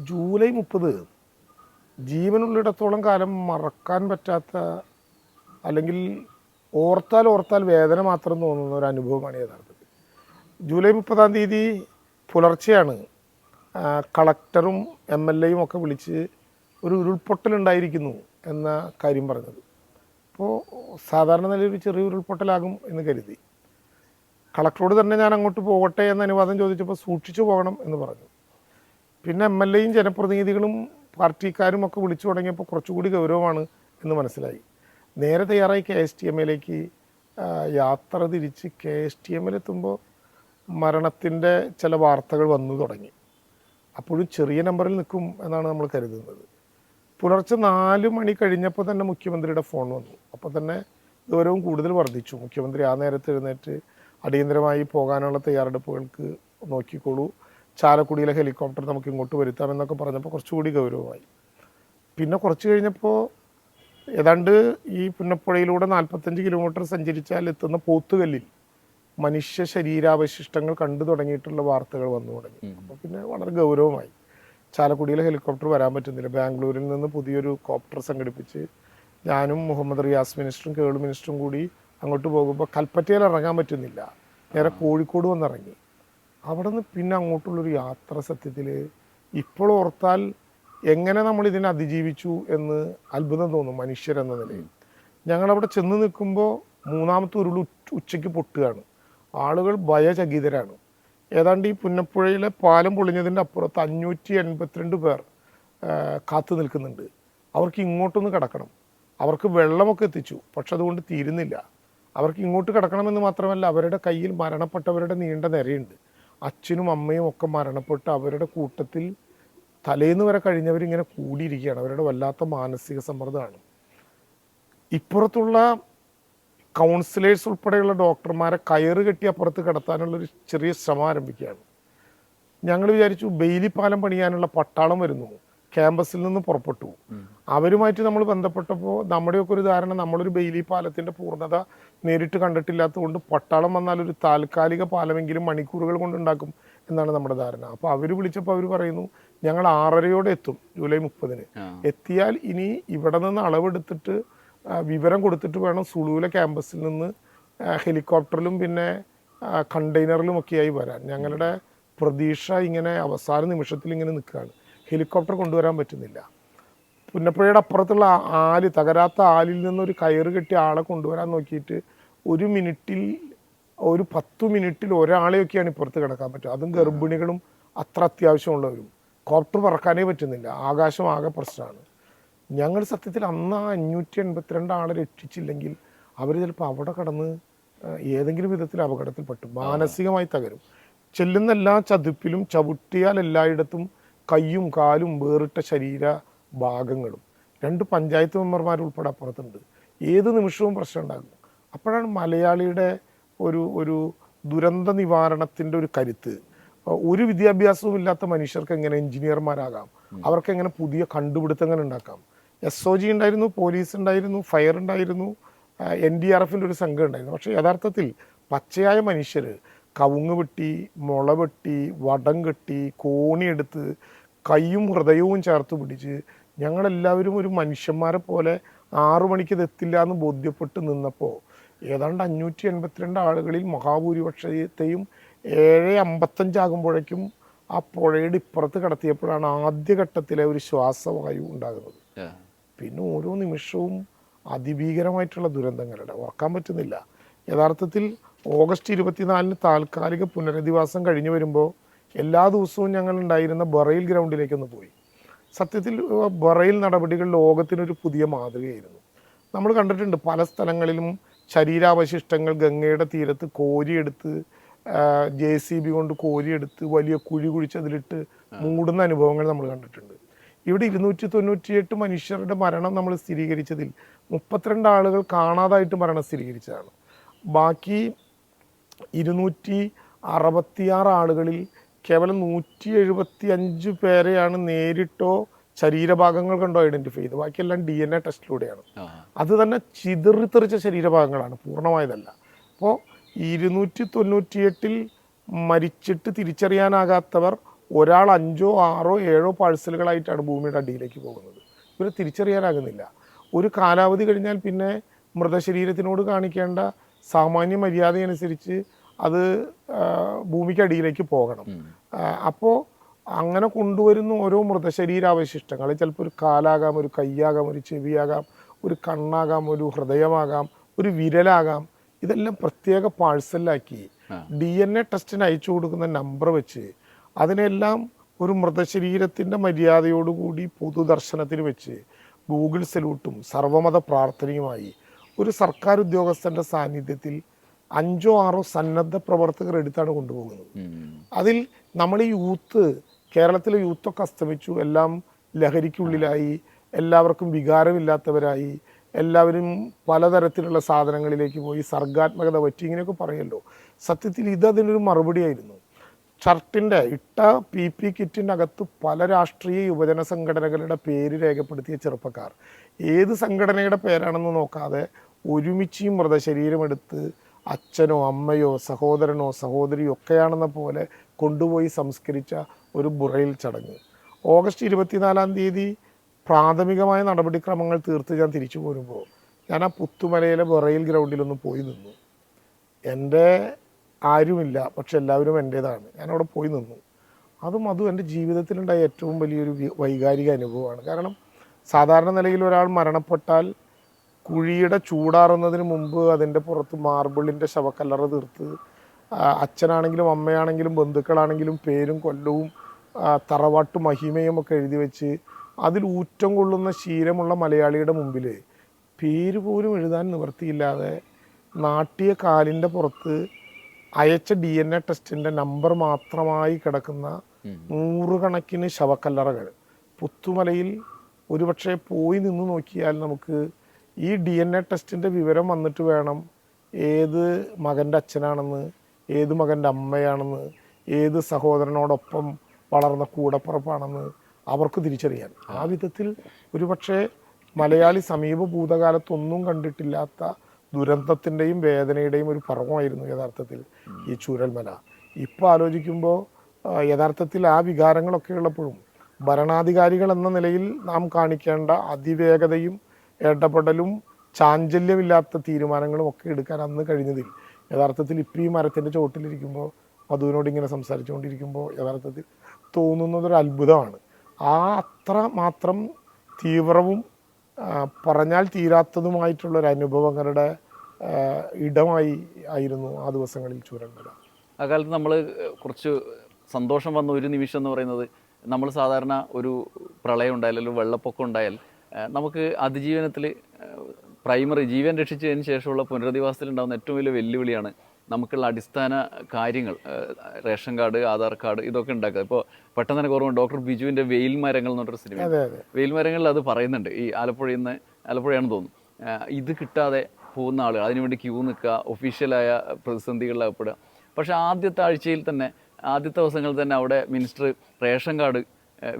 July 30 ജീവനുള്ളിടത്തോളം കാലം മറക്കാൻ പറ്റാത്ത, അല്ലെങ്കിൽ ഓർത്താൽ വേദന മാത്രം തോന്നുന്ന ഒരു അനുഭവമാണ് യഥാർത്ഥത്തിൽ. ജൂലൈ 30 പുലർച്ചെയാണ് കളക്ടറും MLA യും ഒക്കെ വിളിച്ച് ഒരു ഉരുൾപൊട്ടലുണ്ടായിരിക്കുന്നു എന്ന കാര്യം പറഞ്ഞത്. അപ്പോൾ സാധാരണ നിലയിൽ ഒരു ചെറിയ ഉരുൾപൊട്ടലാകും എന്ന് കരുതി. കളക്ടറോട് തന്നെ ഞാൻ അങ്ങോട്ട് പോകട്ടെ എന്ന അനുവാദം ചോദിച്ചപ്പോൾ സൂക്ഷിച്ചു പോകണം എന്ന് പറഞ്ഞു. പിന്നെ MLA യും ജനപ്രതിനിധികളും പാർട്ടിക്കാരും ഒക്കെ വിളിച്ചു തുടങ്ങിയപ്പോൾ കുറച്ചുകൂടി ഗൗരവമാണ് എന്ന് മനസ്സിലായി. നേരെ തയ്യാറായി KSTMലേക്ക് യാത്ര തിരിച്ച് KSTM എത്തുമ്പോൾ മരണത്തിൻ്റെ ചില വാർത്തകൾ വന്നു തുടങ്ങി. അപ്പോഴും ചെറിയ നമ്പറിൽ നിൽക്കും എന്നാണ് നമ്മൾ കരുതുന്നത്. പുലർച്ചെ 4 മണി കഴിഞ്ഞപ്പോൾ തന്നെ മുഖ്യമന്ത്രിയുടെ ഫോൺ വന്നു. അപ്പോൾ തന്നെ ഗൗരവം കൂടുതൽ വർദ്ധിച്ചു. മുഖ്യമന്ത്രി ആ നേരത്ത് എഴുന്നേറ്റ് അടിയന്തരമായി പോകാനുള്ള തയ്യാറെടുപ്പുകൾക്ക് നോക്കിക്കോളൂ, ചാലക്കുടിയിലെ ഹെലികോപ്റ്റർ നമുക്ക് ഇങ്ങോട്ട് വരുത്താമെന്നൊക്കെ പറഞ്ഞപ്പോൾ കുറച്ചുകൂടി ഗൗരവമായി. പിന്നെ കുറച്ച് കഴിഞ്ഞപ്പോൾ ഏതാണ്ട് ഈ പുന്നപ്പുഴയിലൂടെ 45 കിലോമീറ്റർ സഞ്ചരിച്ചാൽ എത്തുന്ന പോത്തുകല്ലിൽ മനുഷ്യ ശരീരാവശിഷ്ടങ്ങൾ കണ്ടു തുടങ്ങിയിട്ടുള്ള വാർത്തകൾ വന്നു തുടങ്ങി. അപ്പോൾ പിന്നെ വളരെ ഗൗരവമായി. ചാലക്കുടിയിലെ ഹെലികോപ്റ്റർ വരാൻ പറ്റുന്നില്ല. ബാംഗ്ലൂരിൽ നിന്ന് പുതിയൊരു കോപ്റ്റർ സംഘടിപ്പിച്ച് ഞാനും മുഹമ്മദ് റിയാസ് മിനിസ്റ്ററും കേളു മിനിസ്റ്ററും കൂടി അങ്ങോട്ട് പോകുമ്പോൾ കൽപ്പറ്റയിൽ ഇറങ്ങാൻ പറ്റുന്നില്ല. നേരെ കോഴിക്കോട് വന്നിറങ്ങി. അവിടെ നിന്ന് പിന്നെ അങ്ങോട്ടുള്ളൊരു യാത്ര സത്യത്തിൽ ഇപ്പോൾ ഓർത്താൽ എങ്ങനെ നമ്മൾ ഇതിനെ അതിജീവിച്ചു എന്ന് അത്ഭുതം തോന്നും മനുഷ്യരെന്ന നിലയിൽ. ഞങ്ങളവിടെ ചെന്ന് നിൽക്കുമ്പോൾ 3ാമത്തെ ഉരുൾ ഉച്ചയ്ക്ക് പൊട്ടുകയാണ്. ആളുകൾ ഭയചകിതരാണ്. ഏതാണ്ട് ഈ പുന്നപ്പുഴയിലെ പാലം പൊളിഞ്ഞതിൻ്റെ അപ്പുറത്ത് 582 പേർ കാത്തു നിൽക്കുന്നുണ്ട്. അവർക്ക് ഇങ്ങോട്ടൊന്ന് കിടക്കണം. അവർക്ക് വെള്ളമൊക്കെ എത്തിച്ചു, പക്ഷെ അതുകൊണ്ട് തീരുന്നില്ല. അവർക്ക് ഇങ്ങോട്ട് കിടക്കണമെന്ന് മാത്രമല്ല, അവരുടെ കയ്യിൽ മരണപ്പെട്ടവരുടെ നീണ്ട നിരയുണ്ട്. അച്ഛനും അമ്മയും ഒക്കെ മരണപ്പെട്ട് അവരുടെ കൂട്ടത്തിൽ തലേന്ന് വരെ കഴിഞ്ഞവരിങ്ങനെ കൂടിയിരിക്കുകയാണ്. അവരുടെ വല്ലാത്ത മാനസിക സമ്മർദ്ദമാണ്. ഇപ്പുറത്തുള്ള കൗൺസിലേഴ്സ് ഉൾപ്പെടെയുള്ള ഡോക്ടർമാരെ കയറ് കെട്ടി അപ്പുറത്ത് കിടത്താനുള്ളൊരു ചെറിയ ശ്രമം ആരംഭിക്കുകയാണ്. ഞങ്ങൾ വിചാരിച്ചു ബെയിലി പാലം പണിയാനുള്ള പട്ടാളം വരുന്നു, ക്യാമ്പസിൽ നിന്ന് പുറപ്പെട്ടു. അവരുമായിട്ട് നമ്മൾ ബന്ധപ്പെട്ടപ്പോൾ നമ്മുടെയൊക്കെ ഒരു ധാരണ, നമ്മളൊരു ബെയിലി പാലത്തിൻ്റെ പൂർണ്ണത നേരിട്ട് കണ്ടിട്ടില്ലാത്തതുകൊണ്ട് പട്ടാളം വന്നാൽ ഒരു താൽക്കാലിക പാലമെങ്കിലും മണിക്കൂറുകൾ കൊണ്ടുണ്ടാക്കും എന്നാണ് നമ്മുടെ ധാരണ. അപ്പോൾ അവർ വിളിച്ചപ്പോൾ അവർ പറയുന്നു ഞങ്ങൾ 6:30 എത്തും ജൂലൈ 30. എത്തിയാൽ ഇനി ഇവിടെ നിന്ന് അളവെടുത്തിട്ട് വിവരം കൊടുത്തിട്ട് വേണം സുളൂലെ ക്യാമ്പസിൽ നിന്ന് ഹെലികോപ്റ്ററിലും പിന്നെ കണ്ടെയ്നറിലുമൊക്കെയായി വരാൻ. ഞങ്ങളുടെ പ്രതീക്ഷ ഇങ്ങനെ അവസാന നിമിഷത്തിൽ ഇങ്ങനെ നിൽക്കുകയാണ്. ഹെലികോപ്റ്റർ കൊണ്ടുവരാൻ പറ്റുന്നില്ല. പുന്നപ്പുഴയുടെ അപ്പുറത്തുള്ള ആല്, തകരാത്ത ആലിൽ നിന്നൊരു കയറ് കെട്ടി ആളെ കൊണ്ടുവരാൻ നോക്കിയിട്ട് ഒരു 10 മിനിറ്റിൽ ഒരാളെയൊക്കെയാണ് ഇപ്പുറത്ത് കിടക്കാൻ പറ്റുക. അതും ഗർഭിണികളും അത്ര അത്യാവശ്യമുള്ളവരും. കോപ്റ്റർ പറക്കാനേ പറ്റുന്നില്ല. ആകാശം ആകെ പ്രശ്നമാണ്. ഞങ്ങൾ സത്യത്തിൽ അന്ന് 582 ആളെ രക്ഷിച്ചില്ലെങ്കിൽ അവർ ചിലപ്പോൾ അവിടെ കടന്ന് ഏതെങ്കിലും വിധത്തിൽ അപകടത്തിൽപ്പെട്ടു മാനസികമായി തകരും. ചെല്ലുന്ന എല്ലാ ചതുപ്പിലും ചവിട്ടിയാൽ എല്ലായിടത്തും കയ്യും കാലും വേറിട്ട ശരീര ഭാഗങ്ങളും. 2 പഞ്ചായത്ത് മെമ്പർമാരുൾപ്പെടെ അപ്പുറത്തുണ്ട്. ഏത് നിമിഷവും പ്രശ്നം ഉണ്ടാകും. അപ്പോഴാണ് മലയാളിയുടെ ഒരു ദുരന്ത നിവാരണത്തിൻ്റെ ഒരു കരുത്ത്. ഒരു വിദ്യാഭ്യാസവും ഇല്ലാത്ത മനുഷ്യർക്ക് എങ്ങനെ എഞ്ചിനീയർമാരാകാം, അവർക്ക് എങ്ങനെ പുതിയ കണ്ടുപിടുത്തങ്ങൾ ഉണ്ടാക്കാം. SOG ഉണ്ടായിരുന്നു, പോലീസ് ഉണ്ടായിരുന്നു, ഫയർ ഉണ്ടായിരുന്നു, NDRFൻ്റെ ഒരു സംഘം ഉണ്ടായിരുന്നു. പക്ഷേ യഥാർത്ഥത്തിൽ പച്ചയായ മനുഷ്യർ കവുങ്ങ് വെട്ടി, മുള വെട്ടി, വടം കെട്ടി, കോണിയെടുത്ത് കൈയും ഹൃദയവും ചേർത്ത് പിടിച്ച് ഞങ്ങളെല്ലാവരും ഒരു മനുഷ്യന്മാരെ പോലെ 6 മണിക്ക് ഇതെത്തില്ല എന്ന് ബോധ്യപ്പെട്ട് നിന്നപ്പോൾ ഏതാണ്ട് 582 ആളുകളിൽ മഹാഭൂരിപക്ഷത്തെയും 7:55 ആകുമ്പോഴേക്കും ആ പുഴയുടെ ഇപ്പുറത്ത് കടത്തിയപ്പോഴാണ് ആദ്യഘട്ടത്തിലെ ഒരു ശ്വാസവായു ഉണ്ടാകുന്നത്. പിന്നെ ഓരോ നിമിഷവും അതിഭീകരമായിട്ടുള്ള ദുരന്തങ്ങളുടെ ഓർക്കാൻ പറ്റുന്നില്ല. യഥാർത്ഥത്തിൽ ഓഗസ്റ്റ് 24 താൽക്കാലിക പുനരധിവാസം കഴിഞ്ഞു വരുമ്പോൾ എല്ലാ ദിവസവും ഞങ്ങൾ ഉണ്ടായിരുന്ന ബറയിൽ ഗ്രൗണ്ടിലേക്കൊന്ന് പോയി. സത്യത്തിൽ ബറയിൽ നടപടികൾ ലോകത്തിനൊരു പുതിയ മാതൃകയായിരുന്നു. നമ്മൾ കണ്ടിട്ടുണ്ട് പല സ്ഥലങ്ങളിലും ശരീരാവശിഷ്ടങ്ങൾ ഗംഗയുടെ തീരത്ത് കോരിയെടുത്ത് JCB കൊണ്ട് കോരിയെടുത്ത് വലിയ കുഴി കുഴിച്ച് അതിലിട്ട് മൂടുന്ന അനുഭവങ്ങൾ നമ്മൾ കണ്ടിട്ടുണ്ട്. ഇവിടെ 298 മനുഷ്യരുടെ മരണം നമ്മൾ സ്ഥിരീകരിച്ചതിൽ 32 ആളുകൾ കാണാതായിട്ട് മരണം സ്ഥിരീകരിച്ചതാണ്. ബാക്കി 266 ആളുകളിൽ കേവലം 175 പേരെയാണ് നേരിട്ടോ ശരീരഭാഗങ്ങൾ കണ്ടോ ഐഡൻറ്റിഫൈ ചെയ്ത്. ബാക്കിയെല്ലാം DNA ടെസ്റ്റിലൂടെയാണ്. അത് തന്നെ ചിതറിത്തെറിച്ച ശരീരഭാഗങ്ങളാണ്, പൂർണ്ണമായതല്ല. അപ്പോൾ 298 മരിച്ചിട്ട് തിരിച്ചറിയാനാകാത്തവർ ഒരാൾ 5, 6, 7 പാഴ്സലുകളായിട്ടാണ് ഭൂമിയുടെ അടിയിലേക്ക് പോകുന്നത്. ഇവരെ തിരിച്ചറിയാനാകുന്നില്ല. ഒരു കാലാവധി കഴിഞ്ഞാൽ പിന്നെ മൃതശരീരത്തിനോട് കാണിക്കേണ്ട സാമാന്യ മര്യാദയനുസരിച്ച് അത് ഭൂമിക്കടിയിലേക്ക് പോകണം. അപ്പോൾ അങ്ങനെ കൊണ്ടുവരുന്ന ഓരോ മൃതശരീരാവശിഷ്ടങ്ങൾ, ചിലപ്പോൾ ഒരു കാലാകാം, ഒരു കൈയാകാം, ഒരു ചെവിയാകാം, ഒരു കണ്ണാകാം, ഒരു ഹൃദയമാകാം, ഒരു വിരലാകാം, ഇതെല്ലാം പ്രത്യേക പാഴ്സലാക്കി DNA ടെസ്റ്റിന് അയച്ചു കൊടുക്കുന്ന നമ്പർ വെച്ച് അതിനെല്ലാം ഒരു മൃതശരീരത്തിൻ്റെ മര്യാദയോടുകൂടി പൊതുദർശനത്തിന് വെച്ച് ഗൂഗിൾ സല്യൂട്ടും സർവമത പ്രാർത്ഥനയുമായി ഒരു സർക്കാർ ഉദ്യോഗസ്ഥൻ്റെ സാന്നിധ്യത്തിൽ 5 6 സന്നദ്ധ പ്രവർത്തകർ എടുത്താണ് കൊണ്ടുപോകുന്നത്. അതിൽ നമ്മൾ ഈ യൂത്ത്, കേരളത്തിലെ യൂത്തൊക്കെ അസ്തമിച്ചു, എല്ലാം ലഹരിക്കുള്ളിലായി, എല്ലാവർക്കും വികാരമില്ലാത്തവരായി, എല്ലാവരും പലതരത്തിലുള്ള സാധനങ്ങളിലേക്ക് പോയി, സർഗാത്മകത പറ്റി, ഇങ്ങനെയൊക്കെ പറയല്ലോ. സത്യത്തിൽ ഇതിനൊരു മറുപടിയായിരുന്നു. ഷർട്ടിൻ്റെ ഇട്ട PP കിറ്റിൻ്റെ അകത്ത് പല രാഷ്ട്രീയ യുവജന സംഘടനകളുടെ പേര് രേഖപ്പെടുത്തിയ ചെറുപ്പക്കാർ ഏത് സംഘടനയുടെ പേരാണെന്ന് നോക്കാതെ ഒരുമിച്ച് മൃതശരീരമെടുത്ത് അച്ഛനോ അമ്മയോ സഹോദരനോ സഹോദരിയോ ഒക്കെയാണെന്ന പോലെ കൊണ്ടുപോയി സംസ്കരിച്ച ഒരു ബുറയിൽ ചടങ്ങ്. ഓഗസ്റ്റ് 24-ാം തീയതി പ്രാഥമികമായ നടപടിക്രമങ്ങൾ തീർത്ത് ഞാൻ തിരിച്ചു പോരുമ്പോൾ ഞാൻ ആ പുത്തുമലയിലെ ബുറയിൽ ഗ്രൗണ്ടിലൊന്ന് പോയി നിന്നു. എൻ്റെ ആരുമില്ല, പക്ഷെ എല്ലാവരും എൻ്റേതാണ്. ഞാനവിടെ പോയി നിന്നു. അതും എൻ്റെ ജീവിതത്തിലുണ്ടായ ഏറ്റവും വലിയൊരു വൈകാരിക അനുഭവമാണ്. കാരണം സാധാരണ നിലയിൽ ഒരാൾ മരണപ്പെട്ടാൽ കുഴിയുടെ ചൂടാറുന്നതിന് മുമ്പ് അതിൻ്റെ പുറത്ത് മാർബിളിൻ്റെ ശവക്കല്ലറ തീർത്ത് അച്ഛനാണെങ്കിലും അമ്മയാണെങ്കിലും ബന്ധുക്കളാണെങ്കിലും പേരും കൊല്ലവും തറവാട്ടു മഹിമയും ഒക്കെ എഴുതി വെച്ച് അതിൽ ഊറ്റം കൊള്ളുന്ന ശീലമുള്ള മലയാളിയുടെ മുമ്പിൽ പേര് പോലും എഴുതാൻ നിവൃത്തിയില്ലാതെ നാട്ടിയ കാലിൻ്റെ പുറത്ത് അയച്ച DNA ടെസ്റ്റിൻ്റെ നമ്പർ മാത്രമായി കിടക്കുന്ന 100 കണക്കിന് ശവക്കല്ലറകൾ പുത്തുമലയിൽ ഒരുപക്ഷെ പോയി നിന്ന് നോക്കിയാൽ നമുക്ക് ഈ DNA ടെസ്റ്റിൻ്റെ വിവരം വന്നിട്ട് വേണം ഏത് മകൻ്റെ അച്ഛനാണെന്ന്, ഏത് മകൻ്റെ അമ്മയാണെന്ന്, ഏത് സഹോദരനോടൊപ്പം വളർന്ന കൂടപ്പുറപ്പാണെന്ന് അവർക്ക് തിരിച്ചറിയാൻ. ആ വിധത്തിൽ ഒരുപക്ഷെ മലയാളി സമീപ ഭൂതകാലത്തൊന്നും കണ്ടിട്ടില്ലാത്ത ദുരന്തത്തിൻ്റെയും വേദനയുടെയും ഒരു പർവ്വമായിരുന്നു യഥാർത്ഥത്തിൽ ഈ ചൂരൽമല. ഇപ്പോൾ ആലോചിക്കുമ്പോൾ യഥാർത്ഥത്തിൽ ആ വികാരങ്ങളൊക്കെ ഉള്ളപ്പോഴും ഭരണാധികാരികൾ എന്ന നിലയിൽ നാം കാണിക്കേണ്ട അതിവേഗതയും ഇടപെടലും ചാഞ്ചല്യമില്ലാത്ത തീരുമാനങ്ങളും ഒക്കെ എടുക്കാൻ അന്ന് കഴിഞ്ഞതിൽ യഥാർത്ഥത്തിൽ ഇപ്പോൾ ഈ മരത്തിൻ്റെ ചോട്ടിലിരിക്കുമ്പോൾ മധുവിനോട് ഇങ്ങനെ സംസാരിച്ചുകൊണ്ടിരിക്കുമ്പോൾ യഥാർത്ഥത്തിൽ തോന്നുന്നതൊരു അത്ഭുതമാണ്. ആ അത്ര മാത്രം തീവ്രവും പറഞ്ഞാൽ തീരാത്തതുമായിട്ടുള്ളൊരു അനുഭവങ്ങളുടെ ഇടമായി ആയിരുന്നു ആ ദിവസങ്ങളിൽ ചൂരൽമല. ആ കാലത്ത് നമ്മൾ കുറച്ച് സന്തോഷം വന്ന ഒരു നിമിഷം എന്ന് പറയുന്നത്, നമ്മൾ സാധാരണ ഒരു പ്രളയം ഉണ്ടായാൽ അല്ലെങ്കിൽ വെള്ളപ്പൊക്കം ഉണ്ടായാൽ നമുക്ക് അതിജീവനത്തിൽ പ്രൈമറി ജീവൻ രക്ഷിച്ചതിന് ശേഷമുള്ള പുനരധിവാസത്തിൽ ഉണ്ടാകുന്ന ഏറ്റവും വലിയ വെല്ലുവിളിയാണ് നമുക്കുള്ള അടിസ്ഥാന കാര്യങ്ങൾ, റേഷൻ കാർഡ്, ആധാർ കാർഡ്, ഇതൊക്കെ ഉണ്ടാക്കുക. ഇപ്പോൾ പെട്ടെന്ന് തന്നെ ഓർമ്മ ഡോക്ടർ ബിജുവിൻ്റെ വെയിൽ മരങ്ങൾ എന്ന് പറഞ്ഞൊരു സിനിമ, വെയിൽ മരങ്ങളിൽ അത് പറയുന്നുണ്ട്. ഈ ആലപ്പുഴയാണെന്ന് തോന്നുന്നു, ഇത് കിട്ടാതെ പോകുന്ന ആളുകൾ അതിനുവേണ്ടി ക്യൂ നിൽക്കുക, ഒഫീഷ്യലായ പ്രതിസന്ധികളിൽ അകപ്പെടുക. പക്ഷേ ആദ്യത്തെ ആഴ്ചയിൽ തന്നെ, ആദ്യത്തെ ദിവസങ്ങളിൽ തന്നെ അവിടെ മിനിസ്റ്റർ റേഷൻ കാർഡ്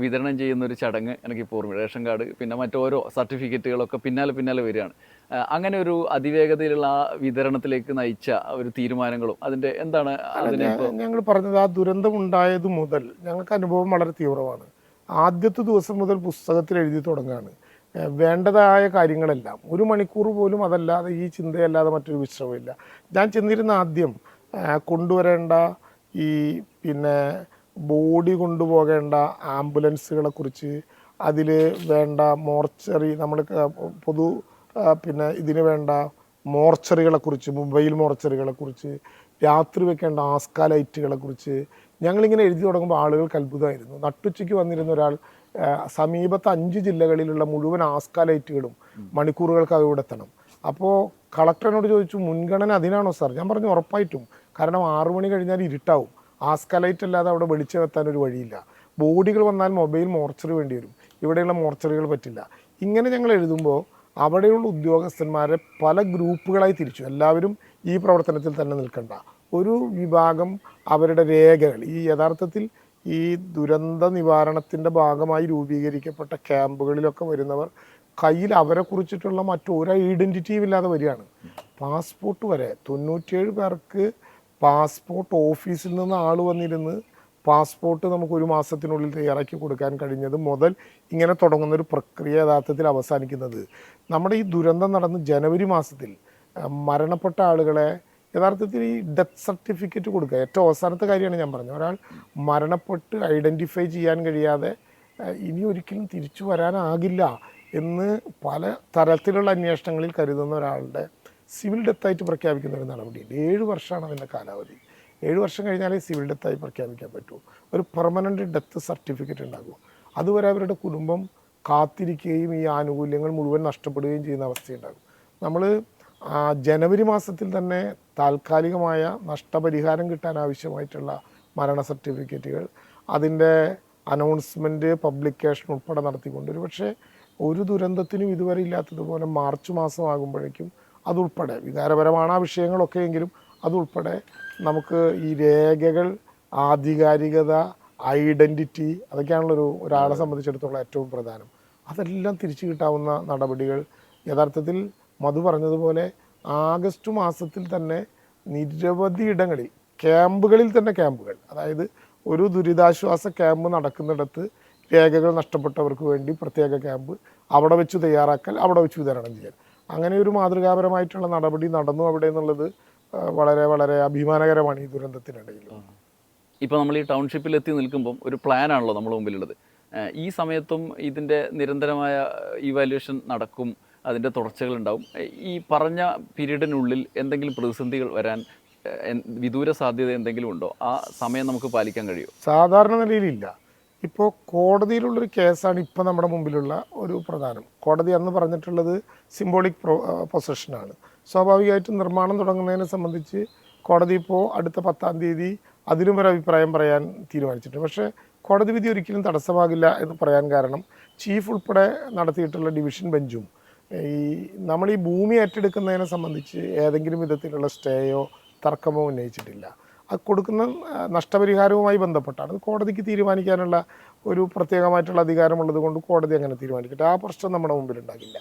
വിതരണം ചെയ്യുന്നൊരു ചടങ്ങ് എനിക്കിപ്പോൾ ഓർമ്മ. റേഷൻ കാർഡ് പിന്നെ മറ്റോരോ സർട്ടിഫിക്കറ്റുകളൊക്കെ പിന്നാലെ വരികയാണ്. അങ്ങനെ ഒരു അതിവേഗതയിലുള്ള ആ വിതരണത്തിലേക്ക് നയിച്ച ഒരു തീരുമാനങ്ങളും അതിൻ്റെ എന്താണ് അതിനെ? ഞങ്ങൾ പറഞ്ഞത് ആ ദുരന്തം ഉണ്ടായത് മുതൽ ഞങ്ങൾക്ക് അനുഭവം വളരെ തീവ്രമാണ്. ആദ്യത്തെ ദിവസം മുതൽ പുസ്തകത്തിൽ എഴുതി തുടങ്ങുകയാണ് വേണ്ടതായ കാര്യങ്ങളെല്ലാം. 1 മണിക്കൂർ പോലും അതല്ലാതെ ഈ ചിന്തയല്ലാതെ മറ്റൊരു വിശ്രമമില്ല. ഞാൻ ചെന്നിരുന്ന ആദ്യം കൊണ്ടുവരേണ്ട ഈ പിന്നെ ബോഡി കൊണ്ടുപോകേണ്ട ആംബുലൻസുകളെക്കുറിച്ച്, അതിൽ വേണ്ട മോർച്ചറി, നമ്മൾ പൊതു പിന്നെ ഇതിന് വേണ്ട മോർച്ചറികളെക്കുറിച്ച്, മൊബൈൽ മോർച്ചറികളെക്കുറിച്ച്, രാത്രി വെക്കേണ്ട ആസ്ക ലൈറ്റുകളെക്കുറിച്ച് ഞങ്ങളിങ്ങനെ എഴുതി തുടങ്ങുമ്പോൾ ആളുകൾക്ക് അത്ഭുതമായിരുന്നു. നട്ടുച്ചയ്ക്ക് വന്നിരുന്ന ഒരാൾ സമീപത്തെ 5 ജില്ലകളിലുള്ള മുഴുവൻ ആസ്ക ലൈറ്റുകളും മണിക്കൂറുകൾക്ക് ഇവിടെ എത്തണം. അപ്പോൾ കളക്ടറിനോട് ചോദിച്ചു, മുൻഗണന അതിനാണോ സാർ? ഞാൻ പറഞ്ഞു ഉറപ്പായിട്ടും, കാരണം 6 മണി കഴിഞ്ഞാൽ ഇരുട്ടാവും, ആസ്ക ലൈറ്റ് അല്ലാതെ അവിടെ വെളിച്ചം എത്താൻ ഒരു വഴിയില്ല. ബോഡികൾ വന്നാൽ മൊബൈൽ മോർച്ചറി വേണ്ടി വരും, ഇവിടെയുള്ള മോർച്ചറികൾ പറ്റില്ല. ഇങ്ങനെ ഞങ്ങൾ എഴുതുമ്പോൾ അവിടെയുള്ള ഉദ്യോഗസ്ഥന്മാരെ പല ഗ്രൂപ്പുകളായി തിരിച്ചു. എല്ലാവരും ഈ പ്രവർത്തനത്തിൽ തന്നെ നിൽക്കണ്ട. ഒരു വിഭാഗം അവരുടെ രേഖകൾ, ഈ യഥാർത്ഥത്തിൽ ഈ ദുരന്ത നിവാരണത്തിൻ്റെ ഭാഗമായി രൂപീകരിക്കപ്പെട്ട ക്യാമ്പുകളിലൊക്കെ വരുന്നവർ കയ്യിൽ അവരെ കുറിച്ചിട്ടുള്ള മറ്റൊരു ഐഡൻറ്റിറ്റിയും ഇല്ലാതെ വരികയാണ്. പാസ്പോർട്ട് വരെ 97 പേർക്ക് പാസ്പോർട്ട് ഓഫീസിൽ നിന്ന് ആൾ വന്നിരുന്ന് പാസ്പോർട്ട് നമുക്ക് 1 മാസത്തിനുള്ളിൽ തയ്യാറാക്കി കൊടുക്കാൻ കഴിഞ്ഞത് മുതൽ ഇങ്ങനെ തുടങ്ങുന്ന ഒരു പ്രക്രിയ യഥാർത്ഥത്തിൽ അവസാനിക്കുന്നത് നമ്മുടെ ഈ ദുരന്തം നടന്ന് ജനുവരി മാസത്തിൽ മരണപ്പെട്ട ആളുകളെ യഥാർത്ഥത്തിൽ ഈ ഡെത്ത് സർട്ടിഫിക്കറ്റ് കൊടുക്കുക ഏറ്റവും അവസാനത്തെ കാര്യമാണ് ഞാൻ പറഞ്ഞത്. ഒരാൾ മരണപ്പെട്ട് ഐഡൻറ്റിഫൈ ചെയ്യാൻ കഴിയാതെ ഇനി ഒരിക്കലും തിരിച്ചു വരാനാകില്ല എന്ന് പല തരത്തിലുള്ള അന്വേഷണങ്ങളിൽ കരുതുന്ന ഒരാളുടെ സിവിൽ ഡെത്തായിട്ട് പ്രഖ്യാപിക്കുന്ന ഒരു നടപടിയുണ്ട്. 7 വർഷമാണ് അതിൻ്റെ കാലാവധി. 7 വർഷം കഴിഞ്ഞാലേ സിവിൽ ഡെത്തായി പ്രഖ്യാപിക്കാൻ പറ്റൂ. ഒരു പെർമനൻ്റ് ഡെത്ത് സർട്ടിഫിക്കറ്റ് ഉണ്ടാകും. അതുവരെ അവരുടെ കുടുംബം കാത്തിരിക്കുകയും ഈ ആനുകൂല്യങ്ങൾ മുഴുവൻ നഷ്ടപ്പെടുകയും ചെയ്യുന്ന അവസ്ഥയുണ്ടാകും. നമ്മൾ ജനുവരി മാസത്തിൽ തന്നെ താൽക്കാലികമായ നഷ്ടപരിഹാരം കിട്ടാൻ ആവശ്യമായിട്ടുള്ള മരണ സർട്ടിഫിക്കറ്റുകൾ അതിൻ്റെ അനൗൺസ്മെൻറ്റ് പബ്ലിക്കേഷൻ ഉൾപ്പെടെ നടത്തിക്കൊണ്ട് പക്ഷേ ഒരു ദുരന്തത്തിനും ഇതുവരെ ഇല്ലാത്തതുപോലെ മാർച്ച് മാസമാകുമ്പോഴേക്കും അതുൾപ്പെടെ വികാരപരമാണ് ആ വിഷയങ്ങളൊക്കെ എങ്കിലും അതുൾപ്പെടെ നമുക്ക് ഈ രേഖകൾ, ആധികാരികത, ഐഡൻറ്റിറ്റി അതൊക്കെയാണല്ലോ ഒരാളെ സംബന്ധിച്ചിടത്തോളം ഏറ്റവും പ്രധാനം. അതെല്ലാം തിരിച്ചു കിട്ടാവുന്ന നടപടികൾ യഥാർത്ഥത്തിൽ മധു പറഞ്ഞതുപോലെ ആഗസ്റ്റ് മാസത്തിൽ തന്നെ നിരവധി ഇടങ്ങളിൽ ക്യാമ്പുകളിൽ തന്നെ ക്യാമ്പുകൾ, അതായത് ഒരു ദുരിതാശ്വാസ ക്യാമ്പ് നടക്കുന്നിടത്ത് രേഖകൾ നഷ്ടപ്പെട്ടവർക്ക് വേണ്ടി പ്രത്യേക ക്യാമ്പ് അവിടെ വെച്ച് തയ്യാറാക്കൽ, അവിടെ വെച്ച് വിതരണം ചെയ്യൽ, അങ്ങനെ ഒരു മാതൃകാപരമായിട്ടുള്ള നടപടി നടന്നു അവിടെ എന്നുള്ളത് വളരെ വളരെ അഭിമാനകരമാണ് ഈ ദുരന്തത്തിനിടയിൽ. ഇപ്പോൾ നമ്മൾ ഈ ടൗൺഷിപ്പിൽ എത്തി നിൽക്കുമ്പം ഒരു പ്ലാനാണല്ലോ നമ്മുടെ മുമ്പിലുള്ളത്. ഈ സമയത്തും ഇതിൻ്റെ നിരന്തരമായ ഇവാലുവേഷൻ നടക്കും, അതിൻ്റെ തുടർച്ചകളുണ്ടാവും. ഈ പറഞ്ഞ പീരീഡിനുള്ളിൽ എന്തെങ്കിലും പ്രതിസന്ധികൾ വരാൻ വിദൂര സാധ്യത എന്തെങ്കിലും ഉണ്ടോ? ആ സമയം നമുക്ക് പാലിക്കാൻ കഴിയുമോ? സാധാരണ നിലയിലില്ല. ഇപ്പോൾ കോടതിയിലുള്ളൊരു കേസാണ് ഇപ്പോൾ നമ്മുടെ മുമ്പിലുള്ള ഒരു പ്രധാനം. കോടതി അന്ന് പറഞ്ഞിട്ടുള്ളത് സിംബോളിക് പൊസഷനാണ്. സ്വാഭാവികമായിട്ടും നിർമ്മാണം തുടങ്ങുന്നതിനെ സംബന്ധിച്ച് കോടതി ഇപ്പോൾ അടുത്ത 10-ാം തീയതി അതിലും ഒരു അഭിപ്രായം പറയാൻ തീരുമാനിച്ചിട്ടുണ്ട്. പക്ഷേ കോടതി വിധി ഒരിക്കലും തടസ്സമാകില്ല എന്ന് പറയാൻ കാരണം ചീഫ് ഉൾപ്പെടെ നടത്തിയിട്ടുള്ള ഡിവിഷൻ ബെഞ്ചും ഈ നമ്മൾ ഈ ഭൂമി ഏറ്റെടുക്കുന്നതിനെ സംബന്ധിച്ച് ഏതെങ്കിലും വിധത്തിലുള്ള സ്റ്റേയോ തർക്കമോ ഉന്നയിച്ചിട്ടില്ല. അത് കൊടുക്കുന്ന നഷ്ടപരിഹാരവുമായി ബന്ധപ്പെട്ടാണ്. അത് കോടതിക്ക് തീരുമാനിക്കാനുള്ള ഒരു പ്രത്യേകമായിട്ടുള്ള അധികാരമുള്ളത് കൊണ്ട് കോടതി അങ്ങനെ തീരുമാനിക്കട്ടെ. ആ പ്രശ്നം നമ്മുടെ മുമ്പിൽ ഉണ്ടാകില്ല.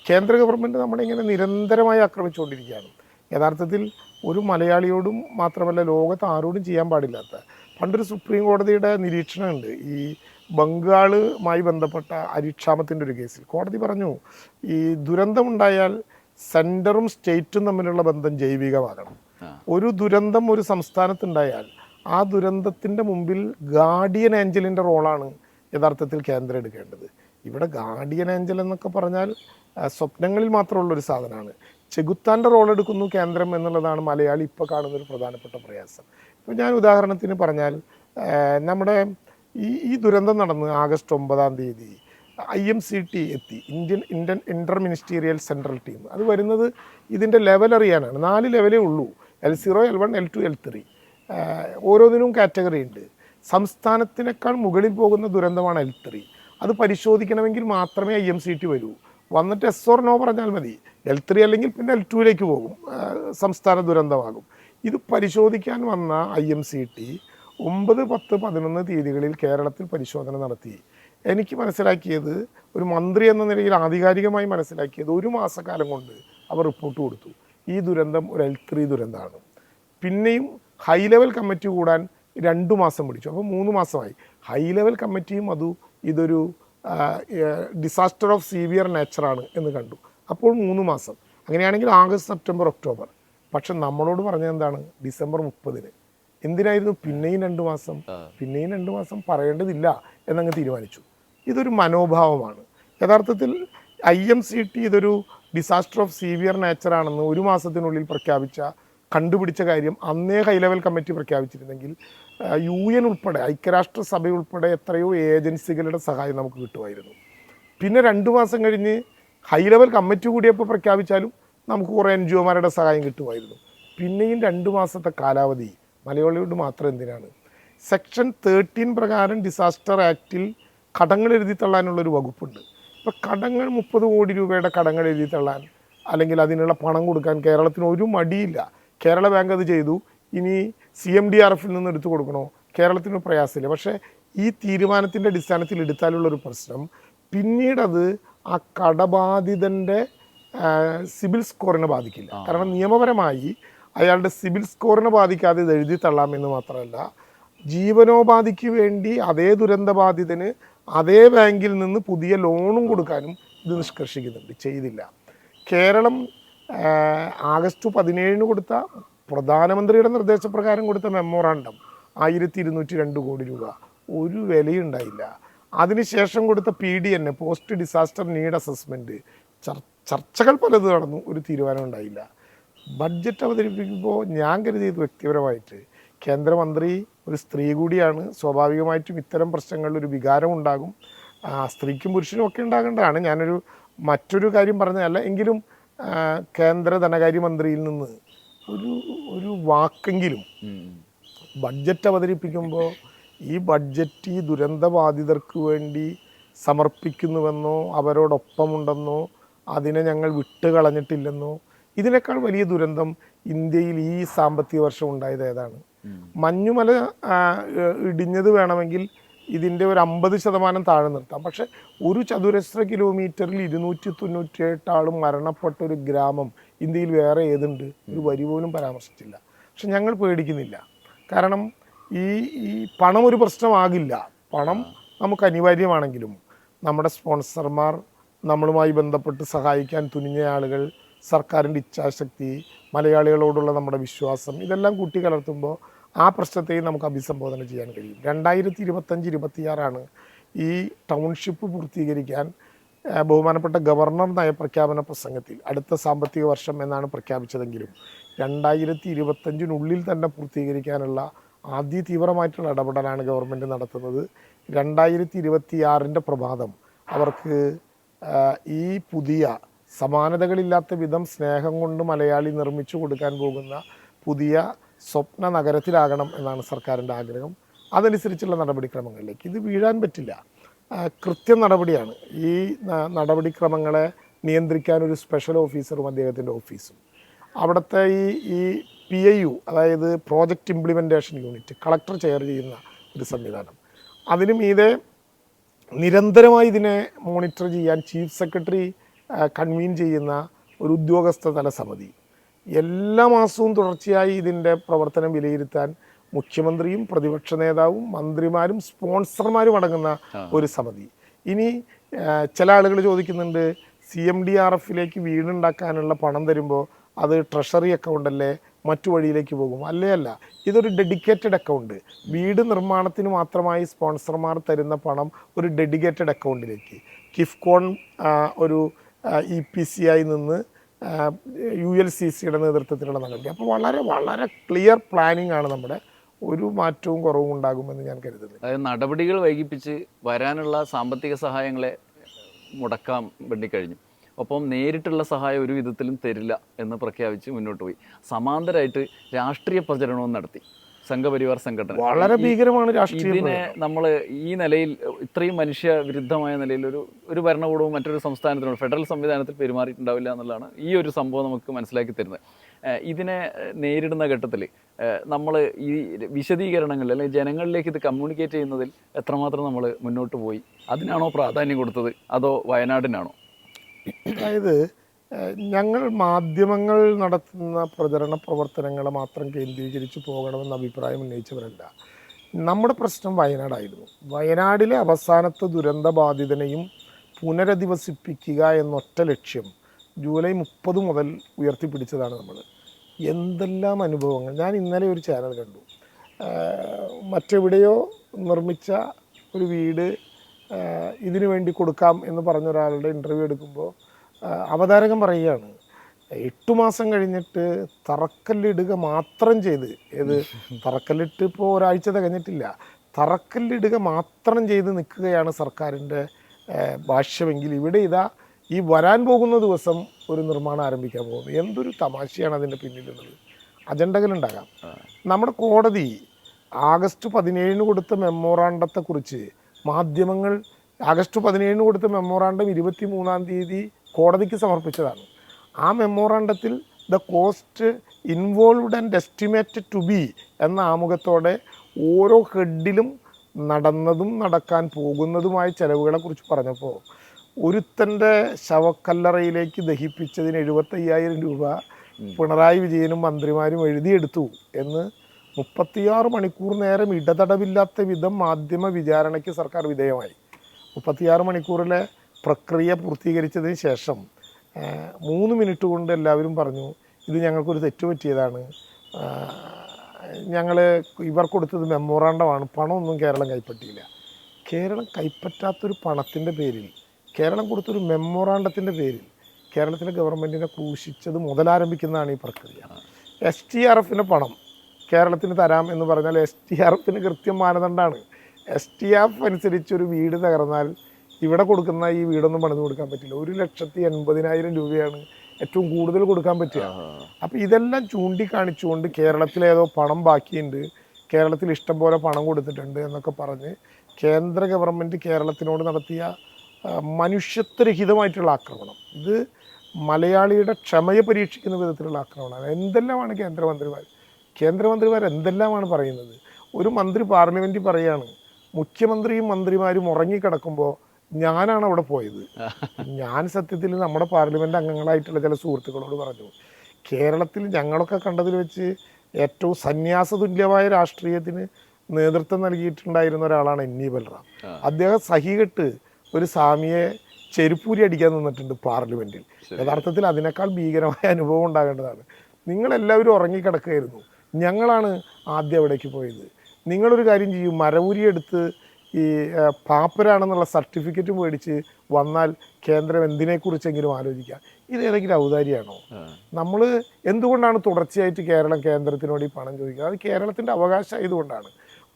കേന്ദ്ര ഗവൺമെൻറ് നമ്മളിങ്ങനെ നിരന്തരമായി ആക്രമിച്ചുകൊണ്ടിരിക്കുകയാണ്. യഥാർത്ഥത്തിൽ ഒരു മലയാളിയോടും മാത്രമല്ല ലോകത്ത് ആരോടും ചെയ്യാൻ പാടില്ലാത്ത പണ്ടൊരു സുപ്രീം കോടതിയുടെ നിരീക്ഷണമുണ്ട്. ഈ ബംഗാളുമായി ബന്ധപ്പെട്ട അരിക്ഷാമത്തിൻ്റെ ഒരു കേസിൽ കോടതി പറഞ്ഞു ഈ ദുരന്തമുണ്ടായാൽ സെൻറ്ററും സ്റ്റേറ്റും തമ്മിലുള്ള ബന്ധം ജൈവികമാകണം. ഒരു ദുരന്തം ഒരു സംസ്ഥാനത്തുണ്ടായാൽ ആ ദുരന്തത്തിൻ്റെ മുമ്പിൽ ഗാർഡിയൻ ഏഞ്ചലിൻ്റെ റോളാണ് യഥാർത്ഥത്തിൽ കേന്ദ്രം എടുക്കേണ്ടത്. ഇവിടെ ഗാർഡിയൻ ഏഞ്ചൽ എന്നൊക്കെ പറഞ്ഞാൽ സ്വപ്നങ്ങളിൽ മാത്രമുള്ളൊരു സാധനമാണ്. ചെകുത്താൻ്റെ റോൾ എടുക്കുന്നു കേന്ദ്രം എന്നുള്ളതാണ് മലയാളി ഇപ്പോൾ കാണുന്നൊരു പ്രധാനപ്പെട്ട പ്രയാസം. ഇപ്പോൾ ഞാൻ ഉദാഹരണത്തിന് പറഞ്ഞാൽ നമ്മുടെ ഈ ദുരന്തം നടന്ന് ആഗസ്റ്റ് 9-ാം തീയതി IMCT എത്തി, ഇന്ത്യൻ ഇൻ്റർ മിനിസ്റ്റീരിയൽ സെൻട്രൽ ടീം. അത് വരുന്നത് ഇതിൻ്റെ ലെവൽ അറിയാനാണ്. 4 ലെവലേ ഉള്ളൂ, L0, L1, L2, L3. ഓരോന്നിനും കാറ്റഗറി ഉണ്ട്. സംസ്ഥാനത്തിനേക്കാൾ മുകളിൽ പോകുന്ന ദുരന്തമാണ് L3. അത് പരിശോധിക്കണമെങ്കിൽ മാത്രമേ IMCT വരൂ. വന്നിട്ട് എസ് ഓർ നോ പറഞ്ഞാൽ മതി. L3 അല്ലെങ്കിൽ പിന്നെ L2ലേക്ക് പോകും, സംസ്ഥാന ദുരന്തമാകും. ഇത് പരിശോധിക്കാൻ വന്ന IMCT 9, 10, 11 തീയതികളിൽ കേരളത്തിൽ പരിശോധന നടത്തി. എനിക്ക് മനസ്സിലാക്കിയത്, ഒരു മന്ത്രി എന്ന നിലയിൽ ആധികാരികമായി മനസ്സിലാക്കിയത്, 1 മാസക്കാലം കൊണ്ട് അവർ റിപ്പോർട്ട് കൊടുത്തു ഈ ദുരന്തം ഒരു L3 ദുരന്തമാണ്. പിന്നെയും ഹൈ ലെവൽ കമ്മിറ്റി കൂടാൻ 2 മാസം പിടിച്ചു. അപ്പോൾ 3 മാസമായി. ഹൈ ലെവൽ കമ്മിറ്റിയും ഇതൊരു ഡിസാസ്റ്റർ ഓഫ് സീവിയർ നേച്ചറാണ് എന്ന് കണ്ടു. അപ്പോൾ 3 മാസം. അങ്ങനെയാണെങ്കിൽ ആഗസ്റ്റ്, സെപ്റ്റംബർ, ഒക്ടോബർ. പക്ഷെ നമ്മളോട് പറഞ്ഞത് എന്താണ്? ഡിസംബർ 30-ന്. എന്തിനായിരുന്നു പിന്നെയും 2 മാസം? പിന്നെയും 2 മാസം പറയേണ്ടതില്ല എന്നങ്ങ് തീരുമാനിച്ചു. ഇതൊരു മനോഭാവമാണ്. യഥാർത്ഥത്തിൽ IMCT ഇതൊരു ഡിസാസ്റ്റർ ഓഫ് സീവിയർ നേച്ചറാണെന്ന് 1 മാസത്തിനുള്ളിൽ കണ്ടുപിടിച്ച കാര്യം അന്നേ ഹൈ ലെവൽ കമ്മിറ്റി പ്രഖ്യാപിച്ചിരുന്നെങ്കിൽ UN ഉൾപ്പെടെ, ഐക്യരാഷ്ട്രസഭ ഉൾപ്പെടെ എത്രയോ ഏജൻസികളുടെ സഹായം നമുക്ക് കിട്ടുമായിരുന്നു. പിന്നെ 2 മാസം കഴിഞ്ഞ് ഹൈ ലെവൽ കമ്മിറ്റി കൂടിയപ്പോൾ പ്രഖ്യാപിച്ചാലും നമുക്ക് കുറേ NGOമാരുടെ സഹായം കിട്ടുമായിരുന്നു. പിന്നെയും 2 മാസത്തെ കാലാവധി മലയാളിയോട് മാത്രം എന്തിനാണ്? സെക്ഷൻ 13 പ്രകാരം ഡിസാസ്റ്റർ ആക്റ്റിൽ കടങ്ങൾ എഴുതി തള്ളാനുള്ളൊരു വകുപ്പുണ്ട്. ഇപ്പോൾ കടങ്ങൾ 30 കോടി രൂപയുടെ കടങ്ങൾ എഴുതി തള്ളാൻ അല്ലെങ്കിൽ അതിനുള്ള പണം കൊടുക്കാൻ കേരളത്തിന് ഒരു മടിയില്ല. കേരള ബാങ്ക് അത് ചെയ്തു. ഇനി CMDRF നിന്ന് എടുത്തു കൊടുക്കണോ? കേരളത്തിന് പ്രയാസമില്ല. പക്ഷേ ഈ തീരുമാനത്തിൻ്റെ അടിസ്ഥാനത്തിൽ എടുത്താലുള്ളൊരു പ്രശ്നം, പിന്നീടത് ആ കടബാധിതൻ്റെ സിബിൽ സ്കോറിനെ ബാധിക്കില്ല. കാരണം നിയമപരമായി അയാളുടെ സിബിൽ സ്കോറിനെ ബാധിക്കാതെ ഇത് എഴുതി തള്ളാമെന്ന് മാത്രമല്ല, ജീവനോപാധിക്ക് വേണ്ടി അതേ ദുരന്തബാധിതന് അതേ ബാങ്കിൽ നിന്ന് പുതിയ ലോണും കൊടുക്കാനും ഇത് നിഷ്കർഷിക്കുന്നുണ്ട്. ചെയ്തില്ല. കേരളം ആഗസ്റ്റ് 17 കൊടുത്ത പ്രധാനമന്ത്രിയുടെ നിർദ്ദേശപ്രകാരം കൊടുത്ത മെമ്മോറാണ്ടം 1202 കോടി രൂപ ഒരു വിലയുണ്ടായില്ല. അതിനുശേഷം കൊടുത്ത PDN post disaster need assessment ചർച്ചകൾ പലത് നടന്നു, ഒരു തീരുമാനം ഉണ്ടായില്ല. ബഡ്ജറ്റ് അവതരിപ്പിക്കുമ്പോൾ ഞാൻ കരുതിയത് വ്യക്തിപരമായിട്ട് കേന്ദ്രമന്ത്രി ഒരു സ്ത്രീ കൂടിയാണ്, സ്വാഭാവികമായിട്ടും ഇത്തരം പ്രശ്നങ്ങളിൽ ഒരു വികാരം ഉണ്ടാകും. സ്ത്രീക്കും പുരുഷനും ഒക്കെ ഉണ്ടാകേണ്ടതാണ്. ഞാനൊരു മറ്റൊരു കാര്യം പറഞ്ഞതല്ല. എങ്കിലും കേന്ദ്ര ധനകാര്യമന്ത്രിയിൽ നിന്ന് ഒരു വാക്കെങ്കിലും ബഡ്ജറ്റ് അവതരിപ്പിക്കുമ്പോൾ ഈ ബഡ്ജറ്റ് ഈ ദുരന്തബാധിതർക്ക് വേണ്ടി സമർപ്പിക്കുന്നുവെന്നോ അവരോടൊപ്പമുണ്ടെന്നോ അതിനെ ഞങ്ങൾ വിട്ടുകളഞ്ഞിട്ടില്ലെന്നോ, ഇതിനേക്കാൾ വലിയ ദുരന്തം ഇന്ത്യയിൽ ഈ സാമ്പത്തിക വർഷം ഉണ്ടായത് ഏതാണ്? മഞ്ഞുമല ഇടിഞ്ഞത് വേണമെങ്കിൽ ഇതിൻ്റെ ഒരു 50% താഴെ നിർത്താം. പക്ഷേ ഒരു ചതുരശ്ര കിലോമീറ്ററിൽ 297 ആളും മരണപ്പെട്ട ഒരു ഗ്രാമം ഇന്ത്യയിൽ വേറെ ഏതുണ്ട്? ഒരു വരി പോലും പരാമർശിച്ചില്ല. പക്ഷെ ഞങ്ങൾ പേടിക്കുന്നില്ല. കാരണം ഈ പണം ഒരു പ്രശ്നമാകില്ല. പണം നമുക്ക് അനിവാര്യമാണെങ്കിലും നമ്മുടെ സ്പോൺസർമാർ, നമ്മളുമായി ബന്ധപ്പെട്ട് സഹായിക്കാൻ തുനിഞ്ഞ ആളുകൾ, സർക്കാരിൻ്റെ ഇച്ഛാശക്തി, മലയാളികളോടുള്ള നമ്മുടെ വിശ്വാസം, ഇതെല്ലാം കൂട്ടിക്കലർത്തുമ്പോൾ ആ പ്രശ്നത്തെയും നമുക്ക് അഭിസംബോധന ചെയ്യാൻ കഴിയും. 2025-26 ഈ ടൗൺഷിപ്പ് പൂർത്തീകരിക്കാൻ ബഹുമാനപ്പെട്ട ഗവർണർ നയപ്രഖ്യാപന പ്രസംഗത്തിൽ അടുത്ത സാമ്പത്തിക വർഷം എന്നാണ് പ്രഖ്യാപിച്ചതെങ്കിലും 2025 തന്നെ പൂർത്തീകരിക്കാനുള്ള ആദ്യ തീവ്രമായിട്ടുള്ള ഇടപെടലാണ് ഗവൺമെൻറ് നടത്തുന്നത്. 2026 പ്രഭാതം അവർക്ക് ഈ പുതിയ സമാനതകളില്ലാത്ത വിധം സ്നേഹം കൊണ്ട് മലയാളി നിർമ്മിച്ചു കൊടുക്കാൻ പോകുന്ന പുതിയ സ്വപ്ന നഗരത്തിലാകണം എന്നാണ് സർക്കാരിൻ്റെ ആഗ്രഹം. അതനുസരിച്ചുള്ള നടപടിക്രമങ്ങളിലേക്ക് ഇത് വീഴാൻ പറ്റില്ല. കൃത്യം നടപടിയാണ്. ഈ നടപടിക്രമങ്ങളെ നിയന്ത്രിക്കാൻ ഒരു സ്പെഷ്യൽ ഓഫീസറും അദ്ദേഹത്തിൻ്റെ ഓഫീസും, അവിടുത്തെ ഈ PIU അതായത് project implementation unit, collector chair ചെയ്യുന്ന ഒരു സംവിധാനം, അതിന് മീതെ നിരന്തരമായി ഇതിനെ മോണിറ്റർ ചെയ്യാൻ ചീഫ് സെക്രട്ടറി കൺവീൻ ചെയ്യുന്ന ഒരു ഉദ്യോഗസ്ഥ തല സമിതി, എല്ലാ മാസവും തുടർച്ചയായി ഇതിൻ്റെ പ്രവർത്തനം വിലയിരുത്താൻ മുഖ്യമന്ത്രിയും പ്രതിപക്ഷ നേതാവും മന്ത്രിമാരും സ്പോൺസർമാരും അടങ്ങുന്ന ഒരു സമിതി. ഇനി ചില ആളുകൾ ചോദിക്കുന്നുണ്ട്, CMDRFിലേക്ക് വീടുണ്ടാക്കാനുള്ള പണം തരുമ്പോൾ അത് ട്രഷറി അക്കൗണ്ടല്ലേ, മറ്റു വഴിയിലേക്ക് പോകും? അല്ല, ഇതൊരു ഡെഡിക്കേറ്റഡ് അക്കൗണ്ട്. വീട് നിർമ്മാണത്തിന് മാത്രമായി സ്പോൺസർമാർ തരുന്ന പണം ഒരു ഡെഡിക്കേറ്റഡ് അക്കൗണ്ടിലേക്ക് കിഫ്കോൺ ഒരു EPC നിന്ന് ULCCയുടെ നേതൃത്വത്തിലുള്ള നടപടി. അപ്പോൾ വളരെ വളരെ ക്ലിയർ പ്ലാനിംഗ് ആണ് നമ്മുടെ. ഒരു മാറ്റവും കുറവും ഉണ്ടാകുമെന്ന് ഞാൻ കരുതുന്നു. അതായത് നടപടികൾ വൈകിപ്പിച്ച് വരാനുള്ള സാമ്പത്തിക സഹായങ്ങളെ മുടക്കാൻ വേണ്ടി കഴിഞ്ഞു. ഒപ്പം നേരിട്ടുള്ള സഹായം ഒരു വിധത്തിലും തരില്ല എന്ന് പ്രഖ്യാപിച്ച് മുന്നോട്ട് പോയി. സമാന്തരമായിട്ട് രാഷ്ട്രീയ പ്രചരണവും നടത്തി സംഘപരിവാർ സംഘടന. വളരെ ഭീകരമാണ് രാഷ്ട്രീയം. ഇതിനെ നമ്മൾ ഈ നിലയിൽ ഇത്രയും മനുഷ്യ വിരുദ്ധമായ നിലയിൽ ഒരു ഭരണകൂടവും മറ്റൊരു സംസ്ഥാനത്തിനോട് ഫെഡറൽ സംവിധാനത്തിൽ പെരുമാറിയിട്ടുണ്ടാവില്ല എന്നുള്ളതാണ് ഈ ഒരു സംഭവം നമുക്ക് മനസ്സിലാക്കി തരുന്നത്. ഇതിനെ നേരിടുന്ന ഘട്ടത്തിൽ നമ്മൾ ഈ വിശദീകരണങ്ങളിൽ അല്ലെങ്കിൽ ജനങ്ങളിലേക്ക് ഇത് കമ്മ്യൂണിക്കേറ്റ് ചെയ്യുന്നതിൽ എത്രമാത്രം നമ്മൾ മുന്നോട്ട് പോയി? അതിനാണോ പ്രാധാന്യം കൊടുത്തത്, അതോ വയനാടിനാണോ? അതായത് ഞങ്ങൾ മാധ്യമങ്ങൾ നടത്തുന്ന പ്രചരണ പ്രവർത്തനങ്ങളെ മാത്രം കേന്ദ്രീകരിച്ച് പോകണമെന്ന അഭിപ്രായം ഉന്നയിച്ചവരല്ല. നമ്മുടെ പ്രശ്നം വയനാടായിരുന്നു. വയനാടിലെ അവസാനത്തെ ദുരന്തബാധിതനെയും പുനരധിവസിപ്പിക്കുക എന്നൊറ്റ ലക്ഷ്യം ജൂലൈ 30 മുതൽ ഉയർത്തിപ്പിടിച്ചതാണ് നമ്മൾ. എന്തെല്ലാം അനുഭവങ്ങൾ! ഞാൻ ഇന്നലെ ഒരു ചാനൽ കണ്ടു, മറ്റെവിടെയോ നിർമ്മിച്ച ഒരു വീട് ഇതിനു വേണ്ടി കൊടുക്കാം എന്ന് പറഞ്ഞ ഒരാളുടെ ഇൻ്റർവ്യൂ എടുക്കുമ്പോൾ അവതാരകൻ പറയുകയാണ്, 8 മാസം കഴിഞ്ഞിട്ട് തറക്കല്ലിടുക മാത്രം ചെയ്ത്, തറക്കല്ലിട്ട് ഇപ്പോൾ ഒരാഴ്ച തികഞ്ഞിട്ടില്ല, തറക്കല്ലിടുക മാത്രം ചെയ്ത് നിൽക്കുകയാണ് സർക്കാരിൻ്റെ ഭാഷ്യമെങ്കിൽ ഇവിടെ ഇതാ ഈ വരാൻ പോകുന്ന ദിവസം ഒരു നിർമ്മാണം ആരംഭിക്കാൻ പോകുന്നു. എന്തൊരു തമാശയാണ് അതിൻ്റെ പിന്നിലുള്ളത്. അജണ്ടകളുണ്ടാകാം. നമ്മുടെ കോടതി ആഗസ്റ്റ് 17 കൊടുത്ത മെമ്മോറാണ്ടത്തെക്കുറിച്ച് മാധ്യമങ്ങൾ ആഗസ്റ്റ് 17 കൊടുത്ത മെമ്മോറാണ്ടം 23 കോടതിക്ക് സമർപ്പിച്ചതാണ്. ആ മെമ്മോറാണ്ടത്തിൽ the cost involved and estimated to be എന്ന ആമുഖത്തോടെ ഓരോ ഹെഡിലും നടന്നതും നടക്കാൻ പോകുന്നതുമായ ചെലവുകളെക്കുറിച്ച് പറഞ്ഞപ്പോൾ ഒരുത്തൻ്റെ ശവക്കല്ലറയിലേക്ക് ദഹിപ്പിച്ചതിന് 75,000 രൂപ പിണറായി വിജയനും മന്ത്രിമാരും എഴുതിയെടുത്തു എന്ന് 36 മണിക്കൂർ നേരം ഇടതടവില്ലാത്ത വിധം മാധ്യമ വിചാരണയ്ക്ക് സർക്കാർ വിധേയമായി. 36 മണിക്കൂറിലെ പ്രക്രിയ പൂർത്തീകരിച്ചതിന് ശേഷം 3 മിനിറ്റ് കൊണ്ട് എല്ലാവരും പറഞ്ഞു ഇത് ഞങ്ങൾക്കൊരു തെറ്റ് പറ്റിയതാണ്, ഞങ്ങൾ ഇവർ കൊടുത്തത് മെമ്മോറാണ്ടമാണ്, പണമൊന്നും കേരളം കൈപ്പറ്റിയില്ല. കേരളം കൈപ്പറ്റാത്തൊരു പണത്തിൻ്റെ പേരിൽ, കേരളം കൊടുത്തൊരു മെമ്മോറാണ്ടത്തിൻ്റെ പേരിൽ കേരളത്തിലെ ഗവൺമെൻറ്റിനെ ക്രൂശിച്ചത് മുതലാരംഭിക്കുന്നതാണ് ഈ പ്രക്രിയ. STRF പണം കേരളത്തിന് തരാം എന്ന് പറഞ്ഞാൽ STRF കൃത്യം മാനദണ്ഡമാണ്. STRF അനുസരിച്ചൊരു വീട് തകർന്നാൽ ഇവിടെ കൊടുക്കുന്ന ഈ വീടൊന്നും പണിത് കൊടുക്കാൻ പറ്റില്ല. 1,80,000 രൂപയാണ് ഏറ്റവും കൂടുതൽ കൊടുക്കാൻ പറ്റുക. അപ്പോൾ ഇതെല്ലാം ചൂണ്ടിക്കാണിച്ചുകൊണ്ട് കേരളത്തിലേതോ പണം ബാക്കിയുണ്ട്, കേരളത്തിൽ ഇഷ്ടം പോലെ പണം കൊടുത്തിട്ടുണ്ട് എന്നൊക്കെ പറഞ്ഞ് കേന്ദ്ര ഗവൺമെൻറ് കേരളത്തിനോട് നടത്തിയ മനുഷ്യത്വരഹിതമായിട്ടുള്ള ആക്രമണം, ഇത് മലയാളിയുടെ ക്ഷമയെ പരീക്ഷിക്കുന്ന വിധത്തിലുള്ള ആക്രമണമാണ്. എന്തെല്ലാമാണ് കേന്ദ്രമന്ത്രിമാർ എന്തെല്ലാമാണ് പറയുന്നത്. ഒരു മന്ത്രി പാർലമെൻറ്റിൽ പറയുകയാണ് മുഖ്യമന്ത്രിയും മന്ത്രിമാരും ഉറങ്ങിക്കിടക്കുമ്പോൾ ഞാനാണ് അവിടെ പോയത്. ഞാൻ സത്യത്തിൽ നമ്മുടെ പാർലമെൻറ്റ് അംഗങ്ങളായിട്ടുള്ള ചില സുഹൃത്തുക്കളോട് പറഞ്ഞു, കേരളത്തിൽ ഞങ്ങളൊക്കെ കണ്ടതിൽ വെച്ച് ഏറ്റവും സന്യാസതുല്യമായ രാഷ്ട്രീയത്തിന് നേതൃത്വം നൽകിയിട്ടുണ്ടായിരുന്ന ഒരാളാണ് NE ബൽറാം. അദ്ദേഹം സഹികെട്ട് ഒരു സ്വാമിയെ ചെരുപ്പൂരി അടിക്കാൻ നിന്നിട്ടുണ്ട് പാർലമെൻറ്റിൽ. യഥാർത്ഥത്തിൽ അതിനേക്കാൾ ഭീകരമായ അനുഭവം ഉണ്ടാകേണ്ടതാണ്. നിങ്ങളെല്ലാവരും ഉറങ്ങിക്കിടക്കുകയായിരുന്നു, ഞങ്ങളാണ് ആദ്യം അവിടേക്ക് പോയത്. നിങ്ങളൊരു കാര്യം ചെയ്യും, മരവുരിയെടുത്ത് ഈ പാപ്പരാണെന്നുള്ള സർട്ടിഫിക്കറ്റ് മേടിച്ച് വന്നാൽ കേന്ദ്രം എന്തിനെക്കുറിച്ചെങ്കിലും ആലോചിക്കാം. ഇതേതെങ്കിലും ഔദാര്യമാണോ? നമ്മൾ എന്തുകൊണ്ടാണ് തുടർച്ചയായിട്ട് കേരളം കേന്ദ്രത്തിനോട് ഈ പണം ചോദിക്കുന്നത്? അത് കേരളത്തിൻ്റെ അവകാശമായതുകൊണ്ടാണ്.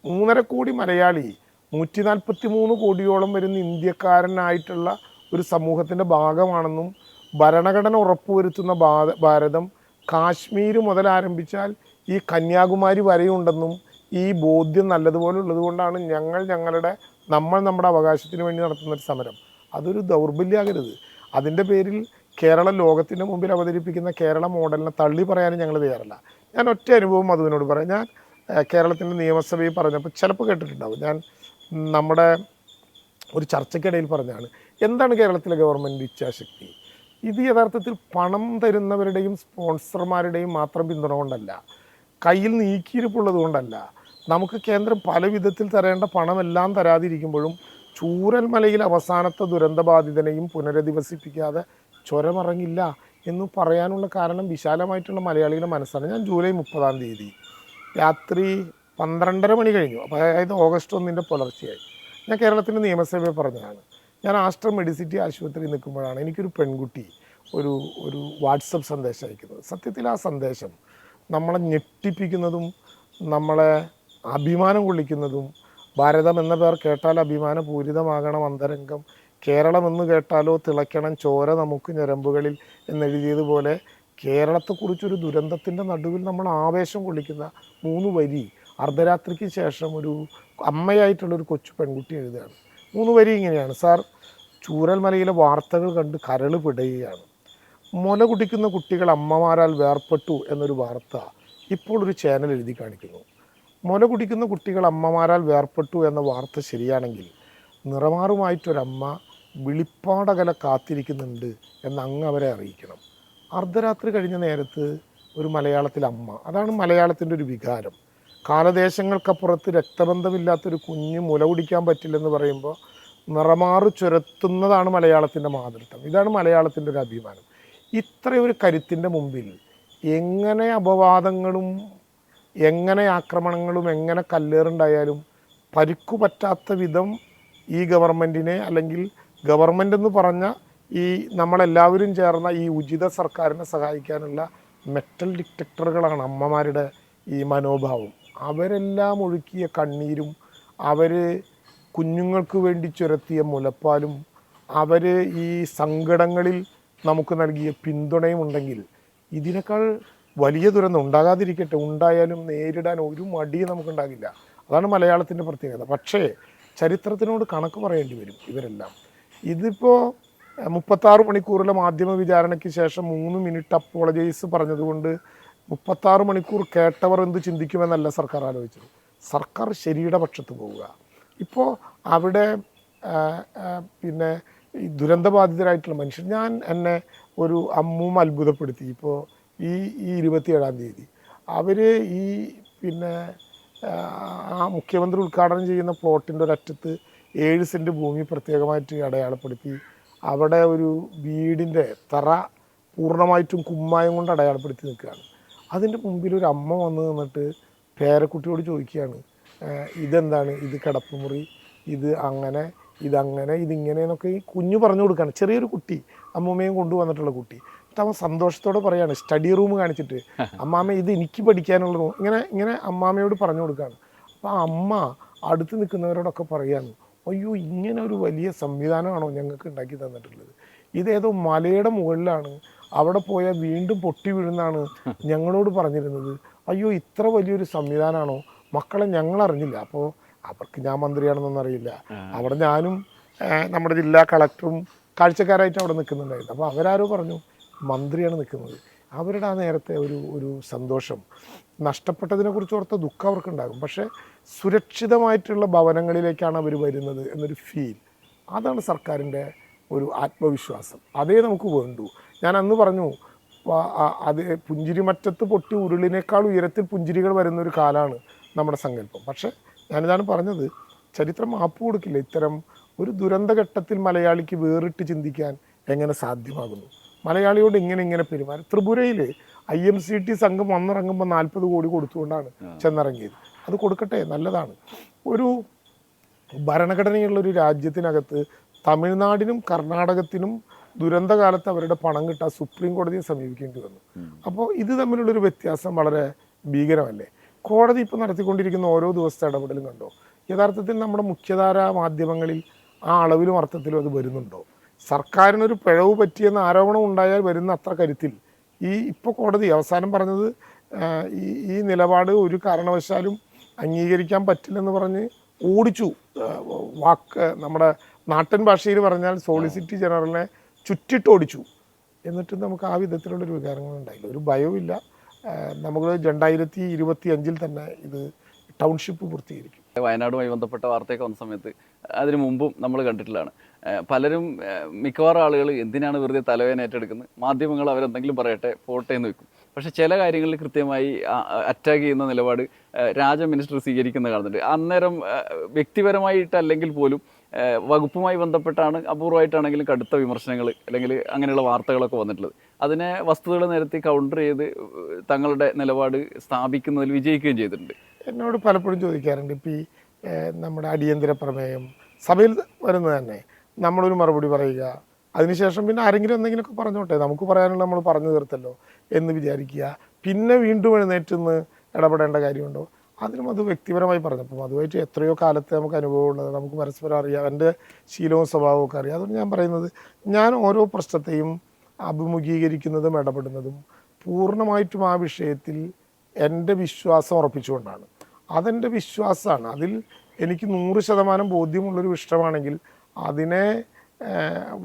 3.5 കോടി മലയാളി 143 കോടിയോളം വരുന്ന ഇന്ത്യക്കാരനായിട്ടുള്ള ഒരു സമൂഹത്തിൻ്റെ ഭാഗമാണെന്നും ഭരണഘടന ഉറപ്പുവരുത്തുന്ന ഭാരതം കാശ്മീർ മുതൽ ആരംഭിച്ചാൽ ഈ കന്യാകുമാരി വരെയുണ്ടെന്നും ഈ ബോധ്യം നല്ലതുപോലെ ഉള്ളത് കൊണ്ടാണ് നമ്മൾ നമ്മുടെ അവകാശത്തിന് വേണ്ടി നടത്തുന്നൊരു സമരം. അതൊരു ദൗർബല്യമാകരുത്. അതിൻ്റെ പേരിൽ കേരളം ലോകത്തിൻ്റെ മുമ്പിൽ അവതരിപ്പിക്കുന്ന കേരള മോഡലിനെ തള്ളി പറയാനും ഞങ്ങൾ തയ്യാറല്ല. ഞാൻ ഒറ്റ അനുഭവം മധുവിനോട് പറയാം. ഞാൻ കേരളത്തിൻ്റെ നിയമസഭയിൽ പറഞ്ഞപ്പോൾ ചിലപ്പോൾ കേട്ടിട്ടുണ്ടാവും, ഞാൻ നമ്മുടെ ഒരു ചർച്ചയ്ക്കിടയിൽ പറഞ്ഞാണ്, എന്താണ് കേരളത്തിലെ ഗവൺമെൻറ് ഇച്ഛാശക്തി? ഇത് യഥാർത്ഥത്തിൽ പണം തരുന്നവരുടെയും സ്പോൺസർമാരുടെയും മാത്രം പിന്തുണ കൊണ്ടല്ല, കയ്യിൽ നീക്കിയിരിപ്പുള്ളത് കൊണ്ടല്ല. നമുക്ക് കേന്ദ്രം പല വിധത്തിൽ തരേണ്ട പണമെല്ലാം തരാതിരിക്കുമ്പോഴും ചൂരൽമലയിൽ അവസാനത്തെ ദുരന്തബാധിതനെയും പുനരധിവസിപ്പിക്കാതെ ചുരമിറങ്ങില്ല എന്ന് പറയാനുള്ള കാരണം വിശാലമായിട്ടുള്ള മലയാളികളുടെ മനസ്സാണ്. ഞാൻ ജൂലൈ 30 രാത്രി 12:30 മണി കഴിഞ്ഞു, അപ്പോൾ അതായത് ഓഗസ്റ്റ് 1 പുലർച്ചെയായി. ഞാൻ കേരളത്തിൻ്റെ നിയമസഭയിൽ പറഞ്ഞതാണ്, ഞാൻ ആസ്റ്റർ മെഡിസിറ്റി ആശുപത്രിയിൽ നിൽക്കുമ്പോഴാണ് എനിക്കൊരു പെൺകുട്ടി ഒരു വാട്സപ്പ് സന്ദേശം അയക്കുന്നത്. സത്യത്തിൽ ആ സന്ദേശം നമ്മളെ ഞെട്ടിപ്പിക്കുന്നതും നമ്മളെ അഭിമാനം കൊള്ളിക്കുന്നതും, ഭാരതം എന്ന പേർ കേട്ടാൽ അഭിമാനപൂരിതമാകണം അന്തരംഗം, കേരളം എന്ന് കേട്ടാലോ തിളയ്ക്കണം ചോര നമുക്ക് ഞരമ്പുകളിൽ എന്നെഴുതിയതുപോലെ കേരളത്തെക്കുറിച്ചൊരു ദുരന്തത്തിൻ്റെ നടുവിൽ നമ്മൾ ആവേശം കൊള്ളിക്കുന്ന 3 വരി അർദ്ധരാത്രിക്ക് ശേഷം ഒരു അമ്മയായിട്ടുള്ളൊരു കൊച്ചു പെൺകുട്ടി എഴുതുകയാണ്. 3 വരി ഇങ്ങനെയാണ്: സാർ, ചൂരൽമലയിലെ വാർത്തകൾ കണ്ട് കരൾ പിടയുകയാണ്. മുല കുടിക്കുന്ന കുട്ടികൾ അമ്മമാരാൽ വേർപെട്ടു എന്നൊരു വാർത്ത ഇപ്പോൾ ഒരു ചാനൽ എഴുതി കാണിക്കുന്നു. മുല കുടിക്കുന്ന കുട്ടികൾ അമ്മമാരാൽ വേർപെട്ടു എന്ന വാർത്ത ശരിയാണെങ്കിൽ നിറമാറുമായിട്ടൊരമ്മ വിളിപ്പാടകല കാത്തിരിക്കുന്നുണ്ട് എന്ന് അങ്ങ് അവരെ അറിയിക്കണം. അർദ്ധരാത്രി കഴിഞ്ഞ നേരത്ത് ഒരു മലയാളത്തിൽ അമ്മ, അതാണ് മലയാളത്തിൻ്റെ ഒരു വികാരം. കാലദേശങ്ങൾക്കപ്പുറത്ത് രക്തബന്ധമില്ലാത്തൊരു കുഞ്ഞ് മുല കുടിക്കാൻ പറ്റില്ലെന്ന് പറയുമ്പോൾ നിറമാറ് ചുരത്തുന്നതാണ് മലയാളത്തിൻ്റെ മാതൃത്വം. ഇതാണ് മലയാളത്തിൻ്റെ ഒരു അഭിമാനം. ഇത്രയൊരു കരുത്തിൻ്റെ മുമ്പിൽ എങ്ങനെ അപവാദങ്ങളും എങ്ങനെ ആക്രമണങ്ങളും എങ്ങനെ കല്ലേറുണ്ടായാലും പരിക്കു പറ്റാത്ത വിധം ഈ ഗവൺമെൻറ്റിനെ, അല്ലെങ്കിൽ ഗവൺമെൻറ് എന്ന് പറഞ്ഞ ഈ നമ്മളെല്ലാവരും ചേർന്ന ഈ ഉചിത സർക്കാരിനെ സഹായിക്കാനുള്ള മെറ്റൽ ഡിറ്റക്ടറുകളാണ് അമ്മമാരുടെ ഈ മനോഭാവം. അവരെല്ലാം ഒഴുക്കിയ കണ്ണീരും അവർ കുഞ്ഞുങ്ങൾക്ക് വേണ്ടി ചുരത്തിയ മുലപ്പാലും അവർ ഈ സങ്കടങ്ങളിൽ നമുക്ക് നൽകിയ പിന്തുണയും ഉണ്ടെങ്കിൽ ഇതിനേക്കാൾ വലിയ ദുരന്തം ഉണ്ടാകാതിരിക്കട്ടെ, ഉണ്ടായാലും നേരിടാൻ ഒരു മടിയും നമുക്കുണ്ടാകില്ല. അതാണ് മലയാളത്തിൻ്റെ പ്രത്യേകത. പക്ഷേ ചരിത്രത്തിനോട് കണക്ക് പറയേണ്ടി വരും ഇവരെല്ലാം. ഇതിപ്പോൾ 36 മണിക്കൂറിലെ മാധ്യമ വിചാരണയ്ക്ക് ശേഷം 3 മിനിറ്റ് അപ്പോളജൈസ് പറഞ്ഞതുകൊണ്ട് 36 മണിക്കൂർ കേട്ടവർ എന്ത് ചിന്തിക്കുമെന്നല്ല സർക്കാർ ആലോചിച്ചത്. സർക്കാർ ശരിയുടെ പക്ഷത്ത് പോവുക. ഇപ്പോൾ അവിടെ പിന്നെ ഈ ദുരന്തബാധിതരായിട്ടുള്ള മനുഷ്യർ, എന്നെ അമ്മൂമ്മ അത്ഭുതപ്പെടുത്തി. ഇപ്പോൾ ഈ 27-ാം തീയതി അവർ ഈ പിന്നെ ആ മുഖ്യമന്ത്രി ഉദ്ഘാടനം ചെയ്യുന്ന പ്ലോട്ടിൻ്റെ ഒരറ്റത്ത് 7 സെൻറ്റ് ഭൂമി പ്രത്യേകമായിട്ട് അടയാളപ്പെടുത്തി അവിടെ ഒരു വീടിൻ്റെ തറ പൂർണ്ണമായിട്ടും കുമ്മായം കൊണ്ട് അടയാളപ്പെടുത്തി നിൽക്കുകയാണ്. അതിൻ്റെ മുമ്പിൽ ഒരു അമ്മ വന്ന് നിന്നിട്ട് പേരക്കുട്ടിയോട് ചോദിക്കുകയാണ്, ഇതെന്താണ്, ഇത് കിടപ്പുമുറി, ഇത് അങ്ങനെ, ഇതങ്ങനെ, ഇതിങ്ങനെ എന്നൊക്കെ ഈ കുഞ്ഞ് പറഞ്ഞു കൊടുക്കുകയാണ്. ചെറിയൊരു കുട്ടി, അമ്മൂമ്മയും കൊണ്ടുവന്നിട്ടുള്ള കുട്ടി. എന്നിട്ട് അവൻ സന്തോഷത്തോടെ പറയാണ്, സ്റ്റഡി റൂം കാണിച്ചിട്ട്, അമ്മാമ്മ ഇത് എനിക്ക് പഠിക്കാനുള്ള റൂം, ഇങ്ങനെ അമ്മാമ്മയോട് പറഞ്ഞു കൊടുക്കുകയാണ്. അപ്പോൾ ആ അമ്മ അടുത്ത് നിൽക്കുന്നവരോടൊക്കെ പറയാണ്, അയ്യോ ഇങ്ങനെ ഒരു വലിയ സംവിധാനമാണോ ഞങ്ങൾക്ക് ഉണ്ടാക്കി തന്നിട്ടുള്ളത്, ഇതേതോ മലയുടെ മുകളിലാണ്, അവിടെ പോയാൽ വീണ്ടും പൊട്ടി വീഴുന്നാണ് ഞങ്ങളോട് പറഞ്ഞിരുന്നത്, അയ്യോ ഇത്ര വലിയൊരു സംവിധാനമാണോ, മക്കളെ ഞങ്ങൾ അറിഞ്ഞില്ല. അപ്പോൾ അവർക്ക് ഞാൻ മന്ത്രിയാണെന്നൊന്നും അറിയില്ല. അവിടെ ഞാനും നമ്മുടെ ജില്ലാ കളക്ടറും കാഴ്ചക്കാരായിട്ട് അവിടെ നിൽക്കുന്നുണ്ടായിരുന്നു. അപ്പോൾ അവരാരോ പറഞ്ഞു മന്ത്രിയാണ് നിൽക്കുന്നത്. അവരുടെ ആ നേരത്തെ ഒരു സന്തോഷം, നഷ്ടപ്പെട്ടതിനെ കുറിച്ച് ഓർത്ത ദുഃഖം അവർക്കുണ്ടാകും. പക്ഷേ സുരക്ഷിതമായിട്ടുള്ള ഭവനങ്ങളിലേക്കാണ് അവർ വരുന്നത് എന്നൊരു ഫീൽ, അതാണ് സർക്കാരിൻ്റെ ഒരു ആത്മവിശ്വാസം. അതേ നമുക്ക് വേണ്ടൂ. ഞാൻ അന്ന് പറഞ്ഞു, അത് പുഞ്ചിരിമറ്റത്ത് പൊട്ടി ഉരുളിനേക്കാൾ ഉയരത്തിൽ പുഞ്ചിരികൾ വരുന്നൊരു കാലമാണ് നമ്മുടെ സങ്കല്പം. പക്ഷേ ഞാനിതാണ് പറഞ്ഞത്, ചരിത്രം മാപ്പ് കൊടുക്കില്ല. ഇത്തരം ഒരു ദുരന്തഘട്ടത്തിൽ മലയാളിക്ക് വേറിട്ട് ചിന്തിക്കാൻ എങ്ങനെ സാധ്യമാകുന്നു, മലയാളിയോട് ഇങ്ങനെ പെരുമാറി. ത്രിപുരയിൽ IMCT സംഘം വന്നിറങ്ങുമ്പോൾ 40 കോടി കൊടുത്തുകൊണ്ടാണ് ചെന്നിറങ്ങിയത്. അത് കൊടുക്കട്ടെ, നല്ലതാണ്. ഒരു ഭരണഘടനയുള്ളൊരു രാജ്യത്തിനകത്ത് തമിഴ്നാടിനും കർണാടകത്തിനും ദുരന്തകാലത്ത് അവരുടെ പണം കിട്ടാൻ സുപ്രീം കോടതിയെ സമീപിക്കേണ്ടി വന്നു. അപ്പോൾ ഇത് തമ്മിലുള്ളൊരു വ്യത്യാസം വളരെ ഭീകരമല്ലേ? കോടതി ഇപ്പോൾ നടത്തിക്കൊണ്ടിരിക്കുന്ന ഓരോ ദിവസത്തെ ഇടപെടലും കണ്ടോ? യഥാർത്ഥത്തിൽ നമ്മുടെ മുഖ്യധാരാ മാധ്യമങ്ങളിൽ ആ അളവിലും അർത്ഥത്തിലും അത് വരുന്നുണ്ടോ? സർക്കാരിനൊരു പിഴവ് പറ്റിയെന്ന് ആരോപണം ഉണ്ടായാൽ വരുന്ന അത്ര കരുത്തിൽ ഇപ്പോൾ കോടതി അവസാനം പറഞ്ഞത് ഈ നിലപാട് ഒരു കാരണവശാലും അംഗീകരിക്കാൻ പറ്റില്ലെന്ന് പറഞ്ഞ് ഓടിച്ചു. നമ്മുടെ നാട്ടിൻ ഭാഷയിൽ പറഞ്ഞാൽ സോളിസിറ്റർ ജനറലിനെ ചുറ്റിട്ട് ഓടിച്ചു. എന്നിട്ടും നമുക്ക് ആ വിധത്തിലുള്ളൊരു വികാരങ്ങളുണ്ടായില്ല, ഒരു ഭയവുമില്ല. നമുക്ക് 2025 തന്നെ ഇത് ടൗൺഷിപ്പ് പൂർത്തീകരിക്കും. വയനാടുമായി ബന്ധപ്പെട്ട വാർത്തയൊക്കെ വന്ന സമയത്ത് അതിനു മുമ്പും നമ്മൾ കണ്ടിട്ടുള്ളതാണ്. പലരും മിക്കവാറും ആളുകൾ എന്തിനാണ് വെറുതെ തലവേദന ഏറ്റെടുക്കുന്നത്, മാധ്യമങ്ങൾ അവരെന്തെങ്കിലും പറയട്ടെ പോട്ടെ എന്ന് വെക്കും. പക്ഷേ ചില കാര്യങ്ങളിൽ കൃത്യമായി അറ്റാക്ക് ചെയ്യുന്ന നിലപാട് മിനിസ്റ്റർ സ്വീകരിക്കുന്നത് കാണുന്നുണ്ട്. അന്നേരം വ്യക്തിപരമായിട്ടല്ലെങ്കിൽ പോലും വകുപ്പുമായി ബന്ധപ്പെട്ടാണ് അപൂർവമായിട്ടാണെങ്കിലും കടുത്ത വിമർശനങ്ങൾ അല്ലെങ്കിൽ അങ്ങനെയുള്ള വാർത്തകളൊക്കെ വന്നിട്ടുള്ളത്. അതിനെ വസ്തുതകൾ നിരത്തി കൗണ്ടർ ചെയ്ത് തങ്ങളുടെ നിലപാട് സ്ഥാപിക്കുന്നതിൽ വിജയിക്കുകയും ചെയ്തിട്ടുണ്ട്. എന്നോട് പലപ്പോഴും ചോദിക്കാറുണ്ട്, ഇപ്പോൾ ഈ നമ്മുടെ അടിയന്തര പ്രമേയം സഭയിൽ വരുന്നത് തന്നെ നമ്മളൊരു മറുപടി പറയുക, അതിനുശേഷം പിന്നെ ആരെങ്കിലും എന്തെങ്കിലുമൊക്കെ പറഞ്ഞോട്ടെ, നമുക്ക് പറയാനുള്ള നമ്മൾ പറഞ്ഞു തീർത്തല്ലോ എന്ന് വിചാരിക്കുക, പിന്നെ വീണ്ടും എഴുന്നേറ്റ് ഇടപെടേണ്ട കാര്യമുണ്ടോ? അതിനും അത് വ്യക്തിപരമായി പറഞ്ഞപ്പോൾ അതുമായിട്ട് എത്രയോ കാലത്തെ നമുക്ക് അനുഭവമുള്ളത്, നമുക്ക് പരസ്പരം അറിയാം, എൻ്റെ ശീലവും സ്വഭാവവും ഒക്കെ അറിയാം. അതുകൊണ്ട് ഞാൻ പറയുന്നത്, ഞാൻ ഓരോ പ്രശ്നത്തെയും അഭിമുഖീകരിക്കുന്നതും ഇടപെടുന്നതും പൂർണ്ണമായിട്ടും ആ വിഷയത്തിൽ എൻ്റെ വിശ്വാസം ഉറപ്പിച്ചുകൊണ്ടാണ്. അതെൻ്റെ വിശ്വാസമാണ്. അതിൽ എനിക്ക് 100% ബോധ്യമുള്ളൊരു വിഷയമാണെങ്കിൽ അതിനെ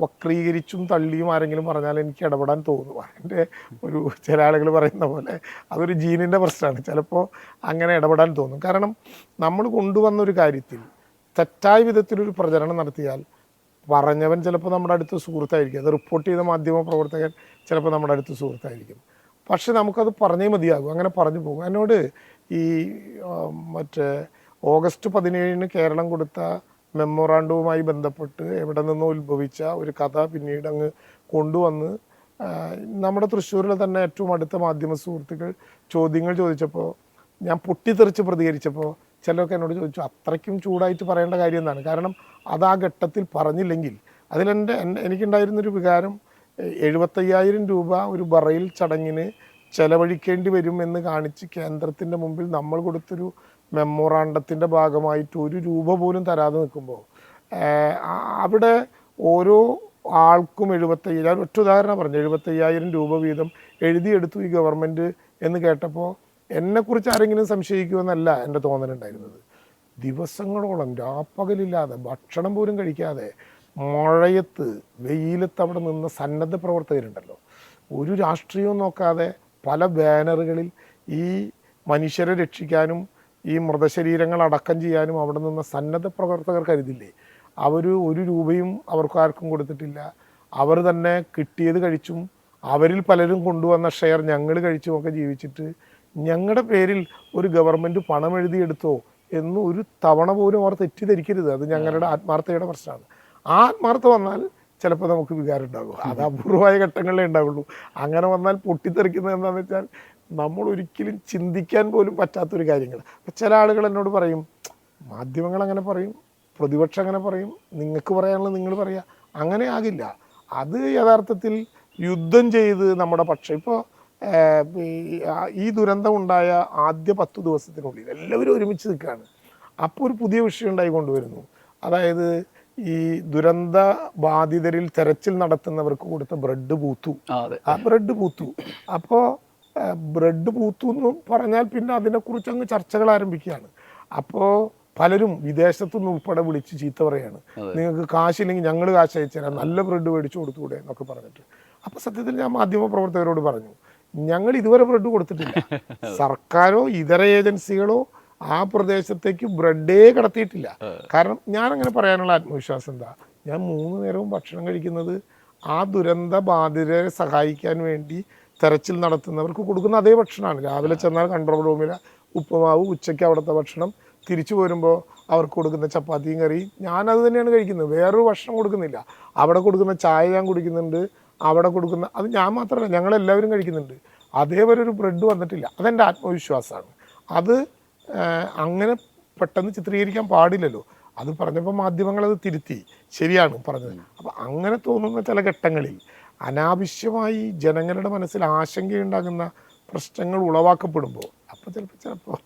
വക്രീകരിച്ചും തള്ളിയും ആരെങ്കിലും പറഞ്ഞാൽ എനിക്ക് ഇടപെടാൻ തോന്നും. എൻ്റെ ചില ആളുകൾ പറയുന്ന പോലെ അതൊരു ജീനിൻ്റെ പ്രശ്നമാണ്. ചിലപ്പോൾ അങ്ങനെ ഇടപെടാൻ തോന്നും. കാരണം നമ്മൾ കൊണ്ടുവന്നൊരു കാര്യത്തിൽ തെറ്റായ വിധത്തിലൊരു പ്രചരണം നടത്തിയാൽ പറഞ്ഞവൻ ചിലപ്പോൾ നമ്മുടെ അടുത്ത് സുഹൃത്തായിരിക്കും, അത് റിപ്പോർട്ട് ചെയ്ത മാധ്യമ പ്രവർത്തകൻ ചിലപ്പോൾ നമ്മുടെ അടുത്ത് സുഹൃത്തായിരിക്കും. പക്ഷെ നമുക്കത് പറഞ്ഞേ മതിയാകും, അങ്ങനെ പറഞ്ഞു പോകും. എന്നോട് ഈ ഓഗസ്റ്റ് 17 കേരളം കൊടുത്ത മെമ്മോറാണ്ടവുമായി ബന്ധപ്പെട്ട് എവിടെ നിന്നോ ഉത്ഭവിച്ച ഒരു കഥ പിന്നീട് അങ്ങ് കൊണ്ടുവന്ന് നമ്മുടെ തൃശ്ശൂരിലെ തന്നെ ഏറ്റവും അടുത്ത മാധ്യമ സുഹൃത്തുക്കൾ ചോദ്യങ്ങൾ ചോദിച്ചപ്പോൾ ഞാൻ പൊട്ടിത്തെറിച്ച് പ്രതികരിച്ചപ്പോൾ ചിലരൊക്കെ എന്നോട് ചോദിച്ചു, അത്രയ്ക്കും ചൂടായിട്ട് പറയേണ്ട കാര്യം എന്താണ്? കാരണം അത് ആ ഘട്ടത്തിൽ പറഞ്ഞില്ലെങ്കിൽ എനിക്കുണ്ടായിരുന്നൊരു വികാരം, 75,000 രൂപ ഒരു ബറയിൽ ചടങ്ങിന് ചെലവഴിക്കേണ്ടി വരുമെന്ന് കാണിച്ച് കേന്ദ്രത്തിൻ്റെ മുമ്പിൽ നമ്മൾ കൊടുത്തൊരു മെമ്മോറാണ്ടത്തിൻ്റെ ഭാഗമായിട്ട് 1 രൂപ പോലും തരാതെ നിൽക്കുമ്പോൾ അവിടെ ഓരോ ആൾക്കും 75,000, ഒറ്റ ഉദാഹരണം പറഞ്ഞു, 75,000 രൂപ വീതം എഴുതിയെടുത്തു ഈ ഗവൺമെൻറ് എന്ന് കേട്ടപ്പോൾ എന്നെക്കുറിച്ച് ആരെങ്കിലും സംശയിക്കുമെന്നല്ല എൻ്റെ തോന്നലുണ്ടായിരുന്നത്. ദിവസങ്ങളോളം രാപ്പകലില്ലാതെ ഭക്ഷണം പോലും കഴിക്കാതെ മഴയത്ത് വെയിലത്ത് അവിടെ നിന്ന് സന്നദ്ധ പ്രവർത്തകരുണ്ടല്ലോ, ഒരു രാഷ്ട്രീയവും നോക്കാതെ പല ബാനറുകളിൽ ഈ മനുഷ്യരെ രക്ഷിക്കാനും ഈ മൃതശരീരങ്ങൾ അടക്കം ചെയ്യാനും അവിടെ നിന്ന് സന്നദ്ധ പ്രവർത്തകർ കരുതില്ലേ, അവർ 1 രൂപയും അവർക്കാർക്കും കൊടുത്തിട്ടില്ല. അവർ തന്നെ കിട്ടിയത് കഴിച്ചും അവരിൽ പലരും കൊണ്ടുവന്ന ഷെയർ ഞങ്ങൾ കഴിച്ചുമൊക്കെ ജീവിച്ചിട്ട് ഞങ്ങളുടെ പേരിൽ ഒരു ഗവൺമെൻറ് പണം എഴുതിയെടുത്തോ എന്ന് ഒരു തവണ പോലും അവർ തെറ്റിദ്ധരിക്കരുത്. അത് ഞങ്ങളുടെ ആത്മാർത്ഥതയുടെ പ്രശ്നമാണ്. ആ ആത്മാർത്ഥത വന്നാൽ ചിലപ്പോൾ നമുക്ക് വികാരം ഉണ്ടാകും. അത് അപൂർവമായ ഘട്ടങ്ങളിലേ ഉണ്ടാവുള്ളൂ. അങ്ങനെ വന്നാൽ പൊട്ടിത്തെറിക്കുന്നത് എന്താണെന്ന് വെച്ചാൽ നമ്മൾ ഒരിക്കലും ചിന്തിക്കാൻ പോലും പറ്റാത്തൊരു കാര്യങ്ങൾ. അപ്പം ചില ആളുകൾ എന്നോട് പറയും, മാധ്യമങ്ങൾ അങ്ങനെ പറയും, പ്രതിപക്ഷം അങ്ങനെ പറയും, നിങ്ങൾക്ക് പറയാനുള്ളത് നിങ്ങൾ പറയുക. അങ്ങനെ ആകില്ല. അത് യഥാർത്ഥത്തിൽ യുദ്ധം ചെയ്ത് നമ്മുടെ പക്ഷം ഇപ്പോൾ ഈ ദുരന്തം ഉണ്ടായ ആദ്യ 10 ദിവസത്തിനുള്ളിൽ എല്ലാവരും ഒരുമിച്ച് നിൽക്കുകയാണ്. അപ്പോൾ ഒരു പുതിയ വിഷയം ഉണ്ടായി കൊണ്ടുവരുന്നു. അതായത് ഈ ദുരന്ത ബാധിതരിൽ തെരച്ചിൽ നടത്തുന്നവർക്ക് കൊടുത്ത ബ്രെഡ് പൂത്തു. ആ ബ്രെഡ് പൂത്തു. അപ്പോൾ ബ്രെഡ് പൂത്തു എന്ന് പറഞ്ഞാൽ പിന്നെ അതിനെക്കുറിച്ച് അങ്ങ് ചർച്ചകൾ ആരംഭിക്കുകയാണ്. അപ്പോൾ പലരും വിദേശത്തുനിന്ന് ഉൾപ്പെടെ വിളിച്ച് ചീത്ത പറയാണ്, നിങ്ങൾക്ക് കാശില്ലെങ്കിൽ ഞങ്ങൾ കാശ് അയച്ചു തരാം, നല്ല ബ്രെഡ് മേടിച്ചു കൊടുത്തുകൂടെ എന്നൊക്കെ പറഞ്ഞിട്ട്. അപ്പോൾ സത്യത്തിൽ ഞാൻ മാധ്യമ പ്രവർത്തകരോട് പറഞ്ഞു, ഞങ്ങൾ ഇതുവരെ ബ്രെഡ് കൊടുത്തിട്ടില്ല. സർക്കാരോ ഇതര ഏജൻസികളോ ആ പ്രദേശത്തേക്ക് ബ്രെഡേ കടത്തിയിട്ടില്ല. കാരണം ഞാൻ അങ്ങനെ പറയാനുള്ള ആത്മവിശ്വാസം എന്താ, ഞാൻ 3 നേരവും ഭക്ഷണം കഴിക്കുന്നത് ആ ദുരന്ത ബാധിതരെ സഹായിക്കാൻ വേണ്ടി തെരച്ചിൽ നടത്തുന്നവർക്ക് കൊടുക്കുന്ന അതേ ഭക്ഷണമാണ്. രാവിലെ ചെന്നാൽ കൺട്രോൾ റൂമിലെ ഉപ്പുമാവ്, ഉച്ചയ്ക്ക് അവിടുത്തെ ഭക്ഷണം, തിരിച്ചു പോരുമ്പോൾ അവർക്ക് കൊടുക്കുന്ന ചപ്പാത്തിയും കറിയും ഞാനത് തന്നെയാണ് കഴിക്കുന്നത്. വേറൊരു ഭക്ഷണം കൊടുക്കുന്നില്ല. അവിടെ കൊടുക്കുന്ന ചായ ഞാൻ കുടിക്കുന്നുണ്ട്, അവിടെ കൊടുക്കുന്ന അത് ഞാൻ മാത്രമല്ല ഞങ്ങളെല്ലാവരും കഴിക്കുന്നുണ്ട്. അതേപോലെ ഒരു ബ്രെഡ് വന്നിട്ടില്ല. അതെൻ്റെ ആത്മവിശ്വാസമാണ്. അത് അങ്ങനെ പെട്ടെന്ന് ചിത്രീകരിക്കാൻ പാടില്ലല്ലോ. അത് പറഞ്ഞപ്പോൾ മാധ്യമങ്ങളത് തിരുത്തി, ശരിയാണ് പറഞ്ഞത്. അപ്പം അങ്ങനെ തോന്നുന്ന ചില ഘട്ടങ്ങളിൽ അനാവശ്യമായി ജനങ്ങളുടെ മനസ്സിൽ ആശങ്കയുണ്ടാകുന്ന പ്രശ്നങ്ങൾ ഉളവാക്കപ്പെടുമ്പോൾ അപ്പോൾ ചിലപ്പോൾ